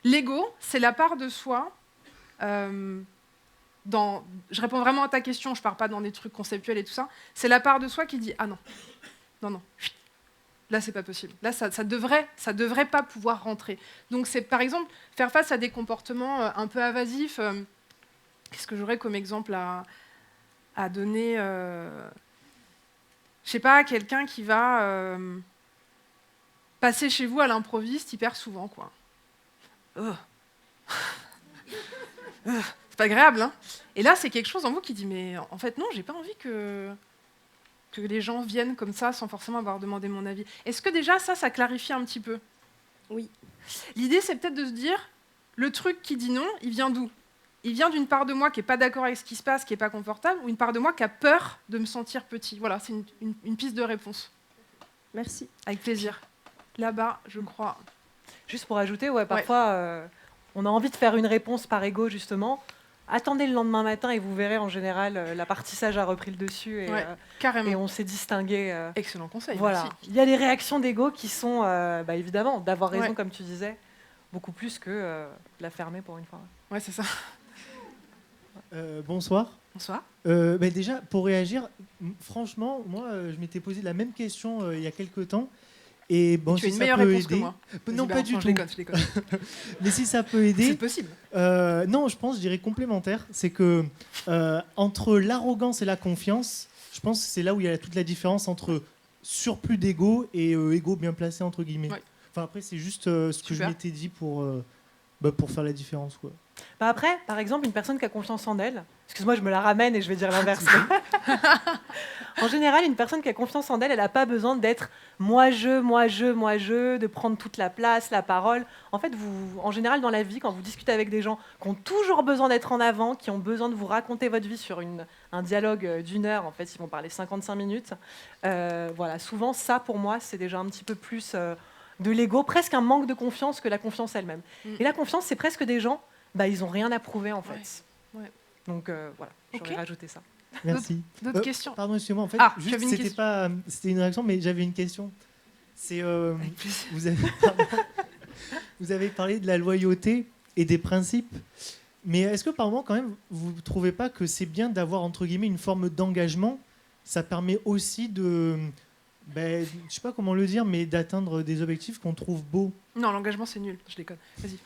L'ego, c'est la part de soi, je réponds vraiment à ta question, je ne pars pas dans des trucs conceptuels et tout ça, c'est la part de soi qui dit « Ah non, non, non, là, c'est pas possible. Là, ça devrait pas pouvoir rentrer. » Donc, c'est par exemple faire face à des comportements un peu invasifs. Qu'est-ce que j'aurais comme exemple à donner je sais pas, quelqu'un qui va passer chez vous à l'improviste hyper souvent, quoi. C'est pas agréable, hein. Et là, c'est quelque chose en vous qui dit, mais en fait, non, j'ai pas envie que les gens viennent comme ça sans forcément avoir demandé mon avis. Est-ce que déjà, ça clarifie un petit peu ? Oui. L'idée, c'est peut-être de se dire, le truc qui dit non, il vient d'où? Il vient d'une part de moi qui n'est pas d'accord avec ce qui se passe, qui n'est pas confortable, ou une part de moi qui a peur de me sentir petit. Voilà, c'est une piste de réponse. Merci. Avec plaisir. Là-bas, je crois. Juste pour ajouter, parfois, on a envie de faire une réponse par ego, justement. Attendez le lendemain matin et vous verrez, en général, l'apprentissage a repris le dessus carrément. et on s'est distingué. Excellent conseil. Voilà. Merci. Il y a des réactions d'ego qui sont, évidemment, d'avoir raison, Ouais. comme tu disais, beaucoup plus que la fermer pour une fois. Ouais, c'est ça. Bonsoir. Bonsoir. Déjà, pour réagir, franchement, moi, je m'étais posé la même question il y a quelques temps. Et bon, Tu as si une ça meilleure peut réponse que aider, moi. non, Vas-y, pas du non, tout. Je déconne. Mais si ça peut C'est aider, possible. non, je dirais complémentaire. C'est que entre l'arrogance et la confiance, je pense que c'est là où il y a toute la différence entre surplus d'ego et ego bien placé entre guillemets. Ouais. Enfin après, c'est juste ce que je Super. m'étais dit pour faire la différence, quoi. Après, par exemple, une personne qui a confiance en elle, excuse-moi, je me la ramène et je vais dire l'inverse. En général, une personne qui a confiance en elle, elle n'a pas besoin d'être moi, je, de prendre toute la place, la parole. En fait, en général, dans la vie, quand vous discutez avec des gens qui ont toujours besoin d'être en avant, qui ont besoin de vous raconter votre vie sur un dialogue d'une heure, en fait, ils vont parler 55 minutes. Voilà, souvent, ça, pour moi, c'est déjà un petit peu plus de l'ego, presque un manque de confiance que la confiance elle-même. Et la confiance, c'est presque des gens, ils n'ont rien à prouver, en fait. Ouais. Donc, voilà, j'aurais Ok. rajouté ça. Merci. D'autres questions? Pardon, excusez-moi. En fait, Ah, tu juste, avais une question. c'était une réaction, mais j'avais une question. C'est Avec plaisir. vous avez parlé de la loyauté et des principes, mais est-ce que par moment, quand même, vous ne trouvez pas que c'est bien d'avoir entre guillemets une forme d'engagement? Ça permet aussi de, je sais pas comment le dire, mais d'atteindre des objectifs qu'on trouve beaux. Non, l'engagement, c'est nul. Je déconne. Vas-y.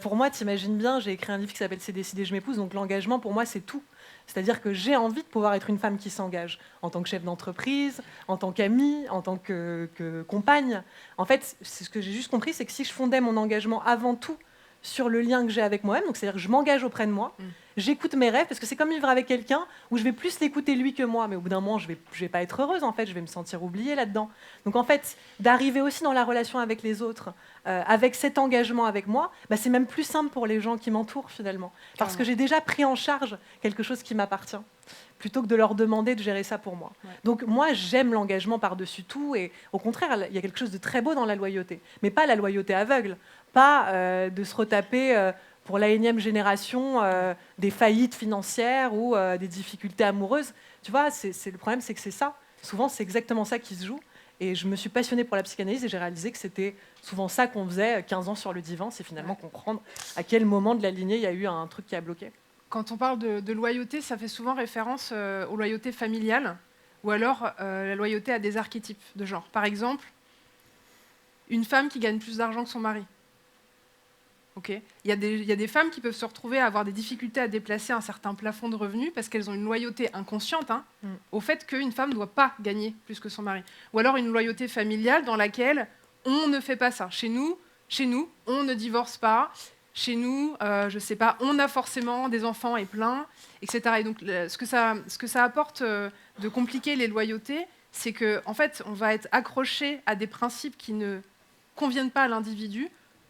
Pour moi, t'imagines bien, j'ai écrit un livre qui s'appelle C'est décidé, je m'épouse, donc l'engagement, pour moi, c'est tout. C'est-à-dire que j'ai envie de pouvoir être une femme qui s'engage en tant que chef d'entreprise, en tant qu'amie, en tant que compagne. En fait, ce que j'ai juste compris, c'est que si je fondais mon engagement avant tout sur le lien que j'ai avec moi-même, donc c'est-à-dire que je m'engage auprès de moi, j'écoute mes rêves, parce que c'est comme vivre avec quelqu'un où je vais plus l'écouter lui que moi, mais au bout d'un moment, je vais pas être heureuse, en fait, je vais me sentir oubliée là-dedans. Donc en fait, d'arriver aussi dans la relation avec les autres, avec cet engagement avec moi, c'est même plus simple pour les gens qui m'entourent finalement, parce que j'ai déjà pris en charge quelque chose qui m'appartient, plutôt que de leur demander de gérer ça pour moi. Ouais. Donc moi, j'aime l'engagement par-dessus tout, et au contraire, il y a quelque chose de très beau dans la loyauté, mais pas la loyauté aveugle, pas de se retaper pour la énième génération des faillites financières ou des difficultés amoureuses. Tu vois, le problème, c'est que c'est ça. Souvent, c'est exactement ça qui se joue. Et je me suis passionnée pour la psychanalyse et j'ai réalisé que c'était souvent ça qu'on faisait 15 ans sur le divan, c'est finalement comprendre à quel moment de la lignée il y a eu un truc qui a bloqué. Quand on parle de loyauté, ça fait souvent référence aux loyautés familiales ou alors la loyauté à des archétypes de genre. Par exemple, une femme qui gagne plus d'argent que son mari. Okay. Il y a des femmes qui peuvent se retrouver à avoir des difficultés à déplacer un certain plafond de revenus parce qu'elles ont une loyauté inconsciente au fait qu'une femme ne doit pas gagner plus que son mari. Ou alors une loyauté familiale dans laquelle on ne fait pas ça. Chez nous, on ne divorce pas. Chez nous, je sais pas, on a forcément des enfants et plein, etc. Et donc, ce que ça apporte de compliquer les loyautés, c'est qu'en fait, on va être accroché à des principes qui ne conviennent pas à l'individu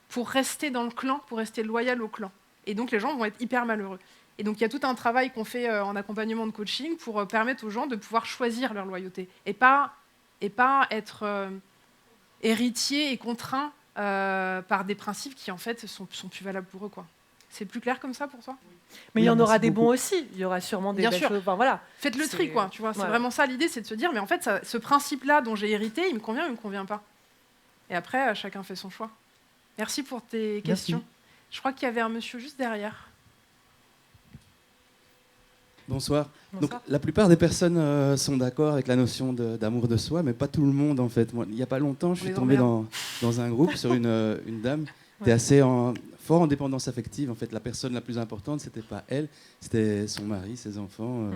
pour rester dans le clan, pour rester loyal au clan. Et donc, les gens vont être hyper malheureux. Et donc, il y a tout un travail qu'on fait en accompagnement de coaching pour permettre aux gens de pouvoir choisir leur loyauté et pas être héritiers et contraints par des principes qui, en fait, sont plus valables pour eux, quoi. C'est plus clair comme ça pour toi? Mais il y en aura des bons aussi. Il y aura sûrement des Bien belles sûr. choses. Enfin, voilà. Faites le tri, quoi. Tu vois, c'est Ouais. vraiment ça l'idée, c'est de se dire, mais en fait, ce principe-là dont j'ai hérité, il me convient ou il me convient pas. Et après, chacun fait son choix. Merci pour tes questions. Je crois qu'il y avait un monsieur juste derrière. Bonsoir. Bonsoir. Donc, la plupart des personnes sont d'accord avec la notion d'amour de soi, mais pas tout le monde en fait. Moi, il n'y a pas longtemps, je suis tombé dans un groupe sur une dame qui était assez fort en dépendance affective. En fait, la personne la plus importante, c'était pas elle, c'était son mari, ses enfants.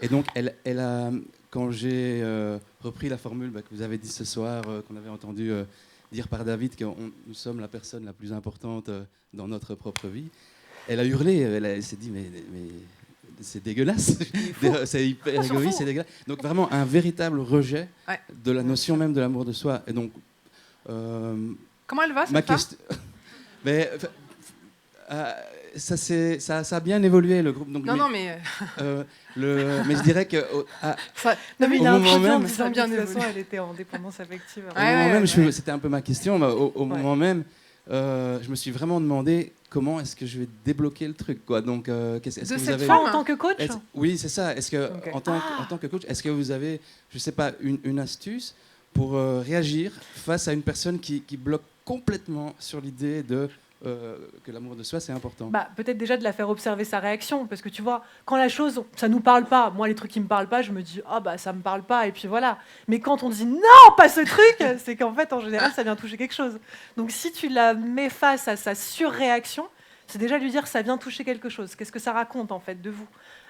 Et donc, elle a, quand j'ai repris la formule que vous avez dit ce soir, qu'on avait entendu dire par David, que nous sommes la personne la plus importante dans notre propre vie, elle a hurlé, elle s'est dit mais c'est dégueulasse, c'est hyper égoïste, c'est dégueulasse. Donc vraiment un véritable rejet de la notion même de l'amour de soi. Et donc Comment elle va, Ma cette femme? question. Mais ça a bien évolué le groupe. Donc, Non, mais... mais je dirais que Non, mais Au il a un moment petit peu en même- disant bien que de toute façon, évolué. elle était en dépendance affective. au moment même, ouais. c'était un peu ma question. Mais au moment même, je me suis vraiment demandé comment est-ce que je vais débloquer le truc, quoi. Donc, est-ce que De vous cette avez femme En tant que coach Oui, c'est ça. Est-ce que Ok. en tant que coach, est-ce que vous avez, je sais pas, une astuce pour réagir face à une personne qui bloque complètement sur l'idée de que l'amour de soi c'est important? Bah, peut-être déjà de la faire observer sa réaction, parce que tu vois, quand la chose, ça nous parle pas, moi les trucs qui me parlent pas, je me dis ah bah ça me parle pas et puis voilà. Mais quand on dit non pas ce truc, c'est qu'en fait en général ça vient toucher quelque chose. Donc si tu la mets face à sa surréaction, c'est déjà lui dire ça vient toucher quelque chose. Qu'est-ce que ça raconte en fait de vous?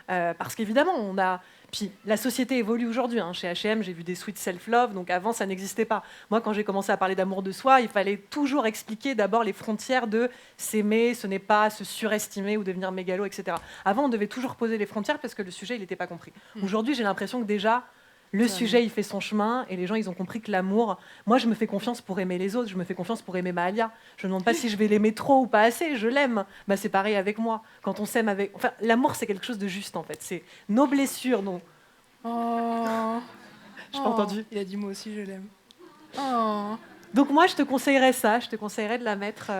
Parce qu'évidemment on a, puis la société évolue aujourd'hui. Chez H&M j'ai vu des suites self-love, donc avant ça n'existait pas. Moi quand j'ai commencé à parler d'amour de soi, il fallait toujours expliquer d'abord les frontières de s'aimer, ce n'est pas se surestimer ou devenir mégalo, etc. Avant, on devait toujours poser les frontières parce que le sujet, il n'était pas compris. Aujourd'hui, j'ai l'impression que déjà, le sujet, il fait son chemin et les gens, ils ont compris que l'amour... Moi, je me fais confiance pour aimer les autres, je me fais confiance pour aimer Mahalia. Je ne demande pas si je vais l'aimer trop ou pas assez, je l'aime. Bah, c'est pareil avec moi. Quand on s'aime avec... Enfin, l'amour, c'est quelque chose de juste, en fait. C'est nos blessures, non. Oh. Je pas entendu. Il a dit moi aussi je l'aime. Oh. Donc moi, je te conseillerais ça. Je te conseillerais de la mettre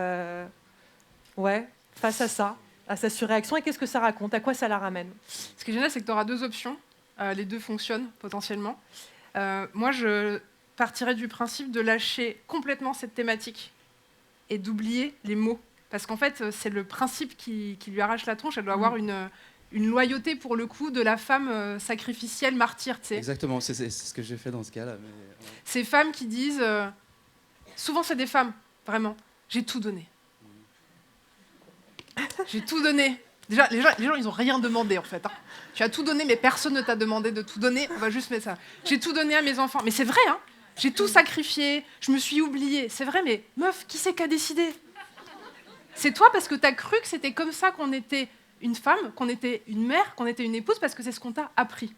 face à ça, à sa surréaction. Et qu'est-ce que ça raconte? À quoi ça la ramène? Ce qui est génial, c'est que tu auras deux options. Les deux fonctionnent potentiellement. Moi, je partirais du principe de lâcher complètement cette thématique et d'oublier les mots. Parce qu'en fait, c'est le principe qui lui arrache la tronche. Elle doit avoir une loyauté, pour le coup, de la femme sacrificielle, martyre. Tu sais. Exactement, c'est ce que j'ai fait dans ce cas-là. Mais... Ces femmes qui disent... souvent, c'est des femmes, vraiment. J'ai tout donné. J'ai tout donné. Déjà, les gens, ils n'ont rien demandé, en fait. Tu as tout donné, mais personne ne t'a demandé de tout donner. On va juste mettre ça. J'ai tout donné à mes enfants. Mais c'est vrai, hein. J'ai tout sacrifié. Je me suis oubliée. C'est vrai, mais meuf, qui c'est qui a décidé? C'est toi, parce que tu as cru que c'était comme ça qu'on était une femme, qu'on était une mère, qu'on était une épouse, parce que c'est ce qu'on t'a appris.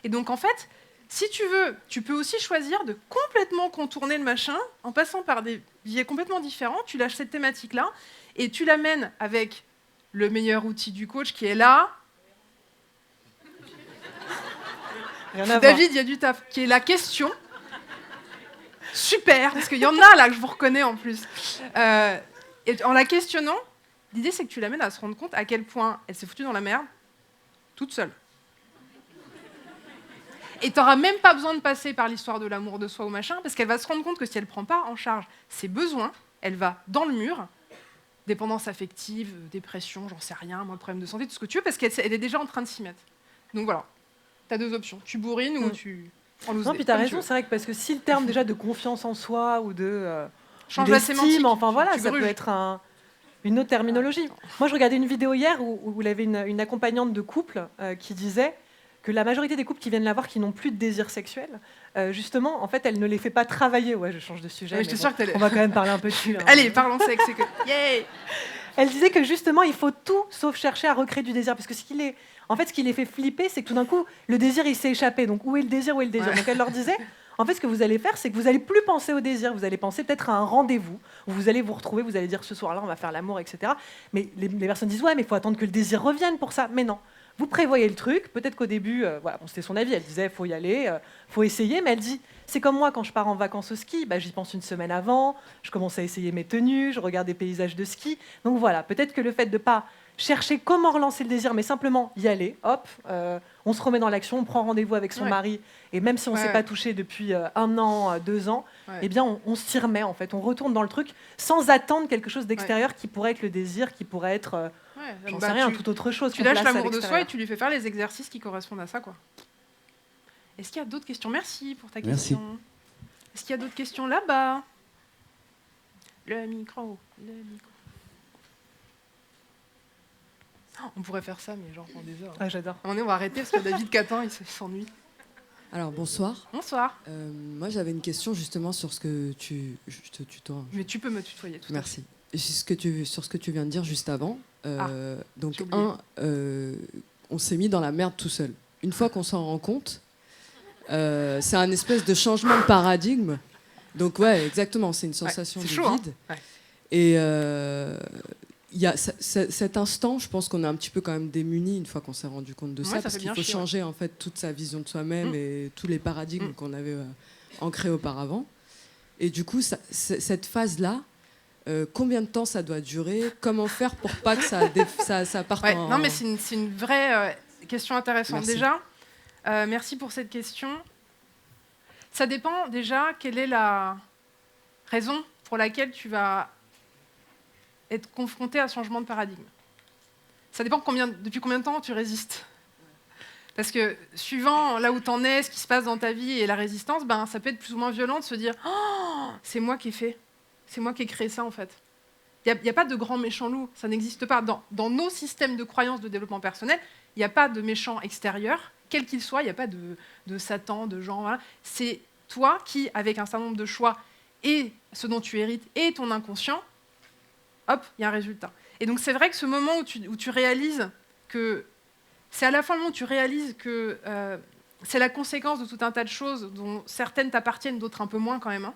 Et donc, en fait, si tu veux, tu peux aussi choisir de complètement contourner le machin en passant par des biais complètement différents. Tu lâches cette thématique-là et tu l'amènes avec le meilleur outil du coach qui est là. Rien à voir. David, il y a du taf. Qui est la question. Super, parce qu'il y en a là que je vous reconnais en plus. Et en la questionnant, l'idée c'est que tu l'amènes à se rendre compte à quel point elle s'est foutue dans la merde toute seule. Et tu n'auras même pas besoin de passer par l'histoire de l'amour de soi ou machin, parce qu'elle va se rendre compte que si elle ne prend pas en charge ses besoins, elle va dans le mur, dépendance affective, dépression, j'en sais rien, moi, problème de santé, tout ce que tu veux, parce qu'elle est déjà en train de s'y mettre. Donc voilà, tu as deux options. Tu bourrines ou tu... Non, puis tu as raison, c'est vrai que parce que si le terme déjà de confiance en soi ou de... change la d'estime, sémantique. enfin voilà, Tu ça peut gruges. être une autre terminologie. Moi, je regardais une vidéo hier où il y avait une accompagnante de couple qui disait que la majorité des couples qui viennent la voir qui n'ont plus de désir sexuel, justement, en fait, elle ne les fait pas travailler. Ouais, je change de sujet. Ouais, je mais te sûre que t'allais- on va quand même parler un peu dessus. Hein. Allez, parlons sexe. C'est que... Yay. Elle disait que justement, il faut tout sauf chercher à recréer du désir. Parce que ce qui les fait flipper, c'est que tout d'un coup, le désir, il s'est échappé. Donc, où est le désir? Où est le désir? Ouais. Donc, elle leur disait, en fait, ce que vous allez faire, c'est que vous allez plus penser au désir. Vous allez penser peut-être à un rendez-vous où vous allez vous retrouver, vous allez dire ce soir-là, on va faire l'amour, etc. Mais les personnes disent, ouais, mais il faut attendre que le désir revienne pour ça. Mais non. Vous prévoyez le truc. Peut-être qu'au début, voilà, bon, c'était son avis. Elle disait, faut y aller, faut essayer. Mais elle dit, c'est comme moi quand je pars en vacances au ski. Bah, j'y pense une semaine avant. Je commence à essayer mes tenues. Je regarde des paysages de ski. Donc voilà, peut-être que le fait de pas chercher comment relancer le désir, mais simplement y aller, hop, on se remet dans l'action, on prend rendez-vous avec son Ouais. mari, et même si on ne s'est Ouais. pas touché depuis 1 an, 2 ans, Ouais. eh bien on s'y remet en fait, on retourne dans le truc sans attendre quelque chose d'extérieur qui pourrait être le désir, qui pourrait être, Ouais, j'en bah, sais rien, tu- toute autre chose. Tu qu'on lâches place à l'amour de soi et l'extérieur. tu lui fais faire les exercices qui correspondent à ça, quoi. Est-ce qu'il y a d'autres questions? Merci pour ta Merci. question. Est-ce qu'il y a d'autres questions là-bas? Le micro. Oh, on pourrait faire ça, mais genre pendant des heures. Ah, j'adore. À un moment donné, on va arrêter parce que David Catin, il s'ennuie. Alors bonsoir. Bonsoir. Moi j'avais une question justement sur ce que tu... Je te tutoie. Mais tu peux me tutoyer tout à fait. Merci. Et sur ce que tu viens de dire juste avant. Donc j'ai oublié. on s'est mis dans la merde tout seul. Une fois qu'on s'en rend compte, c'est un espèce de changement de paradigme Donc ouais, exactement, c'est une sensation c'est de chaud, hein. vide. Ouais. Et il y a cet instant, je pense qu'on est un petit peu quand même démunis une fois qu'on s'est rendu compte de Ouais, ça, ça parce fait qu'il bien faut chier, changer en fait toute sa vision de soi-même et tous les paradigmes qu'on avait ancrés auparavant. Et du coup, cette phase-là, combien de temps ça doit durer? Comment faire pour pas que ça parte Ouais, en... non, mais c'est une vraie question intéressante. Merci. Déjà, merci pour cette question. Ça dépend déjà quelle est la raison pour laquelle tu vas être confronté à ce changement de paradigme. Ça dépend depuis combien de temps tu résistes. Parce que suivant là où tu en es, ce qui se passe dans ta vie et la résistance, ben, ça peut être plus ou moins violent de se dire « Oh, c'est moi qui ai fait, c'est moi qui ai créé ça en fait ». Il n'y a pas de grand méchant loup, ça n'existe pas. Dans nos systèmes de croyances de développement personnel, il n'y a pas de méchant extérieur, quel qu'il soit, il n'y a pas de Satan, de gens. Voilà. C'est toi qui, avec un certain nombre de choix et ce dont tu hérites et ton inconscient, hop, il y a un résultat. Et donc c'est vrai que ce moment où tu réalises que... C'est à la fois le moment où tu réalises que c'est la conséquence de tout un tas de choses dont certaines t'appartiennent, d'autres un peu moins quand même. Hein.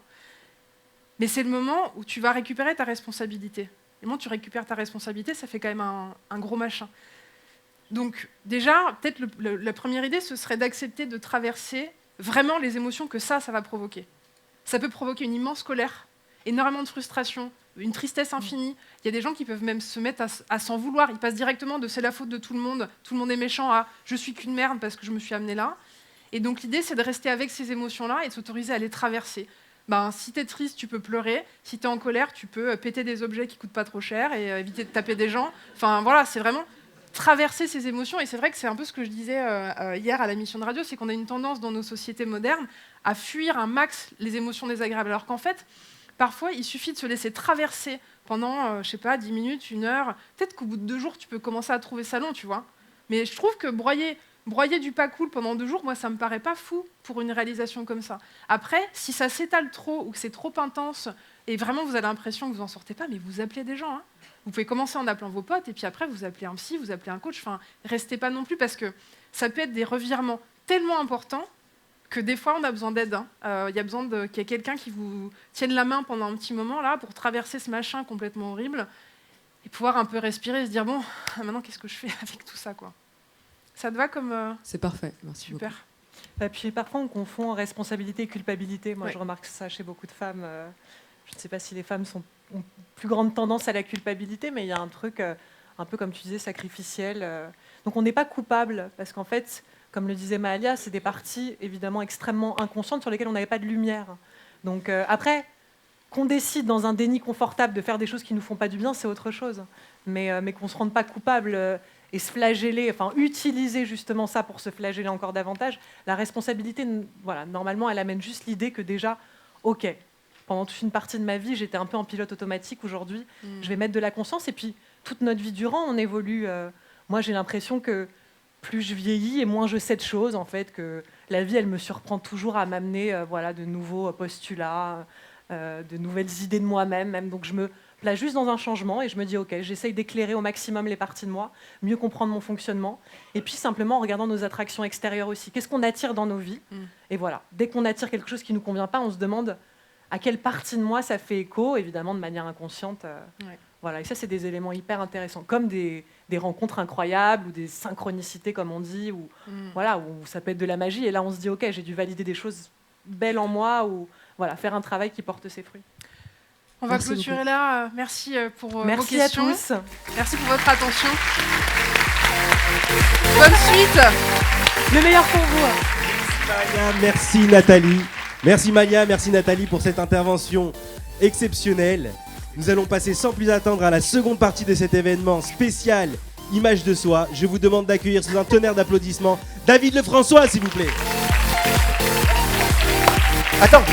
Mais c'est le moment où tu vas récupérer ta responsabilité. Le moment où tu récupères ta responsabilité, ça fait quand même un gros machin. Donc déjà, peut-être la première idée, ce serait d'accepter de traverser vraiment les émotions que ça va provoquer. Ça peut provoquer une immense colère, énormément de frustration, une tristesse infinie. Il y a des gens qui peuvent même se mettre à s'en vouloir. Ils passent directement de « c'est la faute de tout le monde est méchant » à « je suis qu'une merde parce que je me suis amené là ». Et donc l'idée, c'est de rester avec ces émotions-là et de s'autoriser à les traverser. Ben, si tu es triste, tu peux pleurer. Si tu es en colère, tu peux péter des objets qui coûtent pas trop cher et éviter de taper des gens. Enfin voilà, c'est vraiment traverser ces émotions. Et c'est vrai que c'est un peu ce que je disais hier à la mission de radio, c'est qu'on a une tendance dans nos sociétés modernes à fuir un max les émotions désagréables. Alors qu'en fait, parfois, il suffit de se laisser traverser pendant, 10 minutes, 1 heure. Peut-être qu'au bout de 2 jours, tu peux commencer à trouver ça long, tu vois. Mais je trouve que broyer du pas cool pendant 2 jours, moi, ça me paraît pas fou pour une réalisation comme ça. Après, si ça s'étale trop ou que c'est trop intense et vraiment vous avez l'impression que vous en sortez pas, mais vous appelez des gens. Hein. Vous pouvez commencer en appelant vos potes et puis après, vous appelez un psy, vous appelez un coach. Enfin, restez pas non plus parce que ça peut être des revirements tellement importants que des fois, on a besoin d'aide. Il y a besoin qu'il y ait quelqu'un qui vous tienne la main pendant un petit moment là pour traverser ce machin complètement horrible et pouvoir un peu respirer et se dire bon, maintenant, qu'est-ce que je fais avec tout ça, quoi. Ça te va comme... C'est parfait, merci Super. beaucoup. Et puis parfois, on confond responsabilité et culpabilité. Moi, Ouais. je remarque ça chez beaucoup de femmes. Je ne sais pas si les femmes ont plus grande tendance à la culpabilité, mais il y a un truc, un peu comme tu disais, sacrificiel. Donc on n'est pas coupable, parce qu'en fait, comme le disait Mahalia, c'est des parties évidemment extrêmement inconscientes sur lesquelles on n'avait pas de lumière. Donc après, qu'on décide dans un déni confortable de faire des choses qui ne nous font pas du bien, c'est autre chose. Mais qu'on ne se rende pas coupable et se flageller, enfin utiliser justement ça pour se flageller encore davantage, la responsabilité, voilà, normalement, elle amène juste l'idée que déjà, ok, pendant toute une partie de ma vie, j'étais un peu en pilote automatique. Aujourd'hui, je vais mettre de la conscience. Et puis, toute notre vie durant, on évolue. Moi, j'ai l'impression que plus je vieillis et moins je sais de choses, en fait, que la vie, elle me surprend toujours à m'amener voilà, de nouveaux postulats, de nouvelles idées de moi-même. Même. Donc, je me place juste dans un changement et je me dis, ok, j'essaye d'éclairer au maximum les parties de moi, mieux comprendre mon fonctionnement. Et puis, simplement, en regardant nos attractions extérieures aussi. Qu'est-ce qu'on attire dans nos vies ? Et voilà, dès qu'on attire quelque chose qui ne nous convient pas, on se demande à quelle partie de moi ça fait écho, évidemment de manière inconsciente. Ouais. Voilà, et ça, c'est des éléments hyper intéressants, comme des rencontres incroyables ou des synchronicités, comme on dit, ou voilà, où ça peut être de la magie. Et là, on se dit, ok, j'ai dû valider des choses belles en moi, ou voilà, faire un travail qui porte ses fruits. On va clôturer là. Merci pour vos Merci questions. à tous. Merci pour votre attention. Bonne suite. Le meilleur pour vous. Malia, merci Nathalie. Merci Malia, merci Nathalie pour cette intervention exceptionnelle. Nous allons passer sans plus attendre à la seconde partie de cet événement spécial Image de soi. Je vous demande d'accueillir sous un tonnerre d'applaudissements David Lefrançois, s'il vous plaît. Attends.